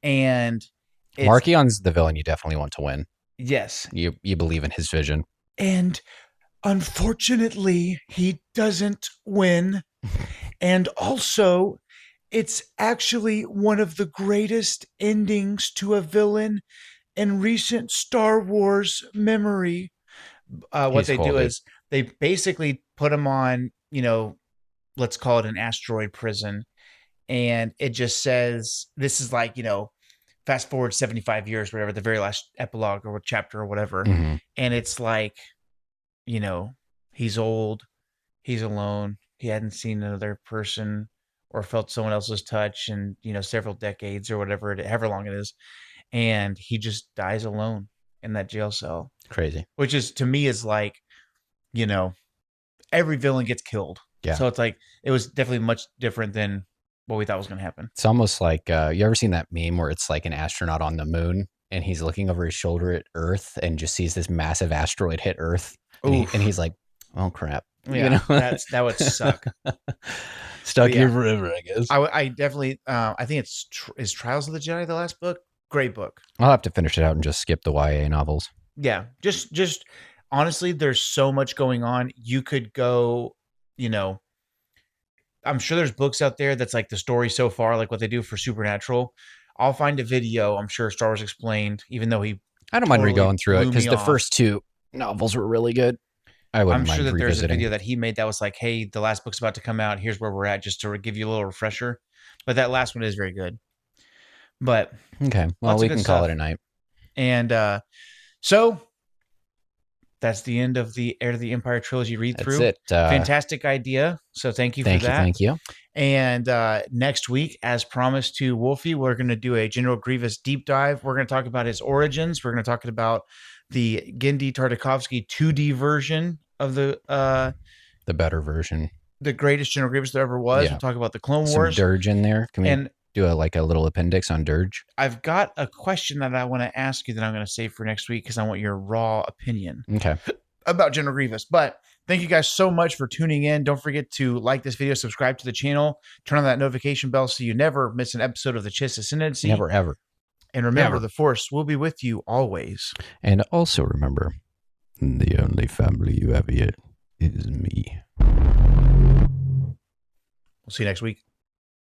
and Markion's the villain you definitely want to win. Yes. You believe in his vision. And unfortunately, he doesn't win. And also, it's actually one of the greatest endings to a villain in recent Star Wars memory. What they do is they basically put him on, let's call it an asteroid prison. And it just says, this is like, fast forward 75 years, whatever, the very last epilogue or chapter or whatever. Mm-hmm. And it's like, he's old, he's alone, he hadn't seen another person or felt someone else's touch in, several decades or whatever, however long it is. And he just dies alone in that jail cell. Crazy. Which is, to me, is like, every villain gets killed. Yeah. So it's like, it was definitely much different than what we thought was going to happen. It's almost like, you ever seen that meme where it's like an astronaut on the moon and he's looking over his shoulder at Earth and just sees this massive asteroid hit Earth, and he's like, oh crap. Yeah, that would suck. Stuck here forever, I guess. I definitely, I think is Trials of the Jedi the last book? Great book. I'll have to finish it out and just skip the YA novels. Yeah, just honestly, there's so much going on. You could go, I'm sure there's books out there that's like the story so far, like what they do for Supernatural. I'll find a video. I'm sure Star Wars Explained, even though I don't mind going through it because the first two novels were really good. I'm sure that there's a video that he made that was like, hey, the last book's about to come out. Here's where we're at, just to give you a little refresher. But that last one is very good. But okay, well, we can call it a night. And so that's the end of the Heir to the Empire trilogy read through. That's it. Fantastic idea. So thank you for that. Thank you. And next week, as promised to Wolfie, we're going to do a General Grievous deep dive. We're going to talk about his origins. We're going to talk about the Genndy Tartakovsky 2D version of the better version, the greatest General Grievous there ever was. Yeah. We'll talk about the Clone Wars. Some Dirge in there. Can we do a little appendix on Dirge? I've got a question that I want to ask you that I'm going to save for next week because I want your raw opinion. Okay. About General Grievous. But thank you guys so much for tuning in. Don't forget to like this video, subscribe to the channel, turn on that notification bell so you never miss an episode of the Chiss Ascendancy. Never, ever. And remember, the Force will be with you always. And also remember, the only family you have yet is me. We'll see you next week.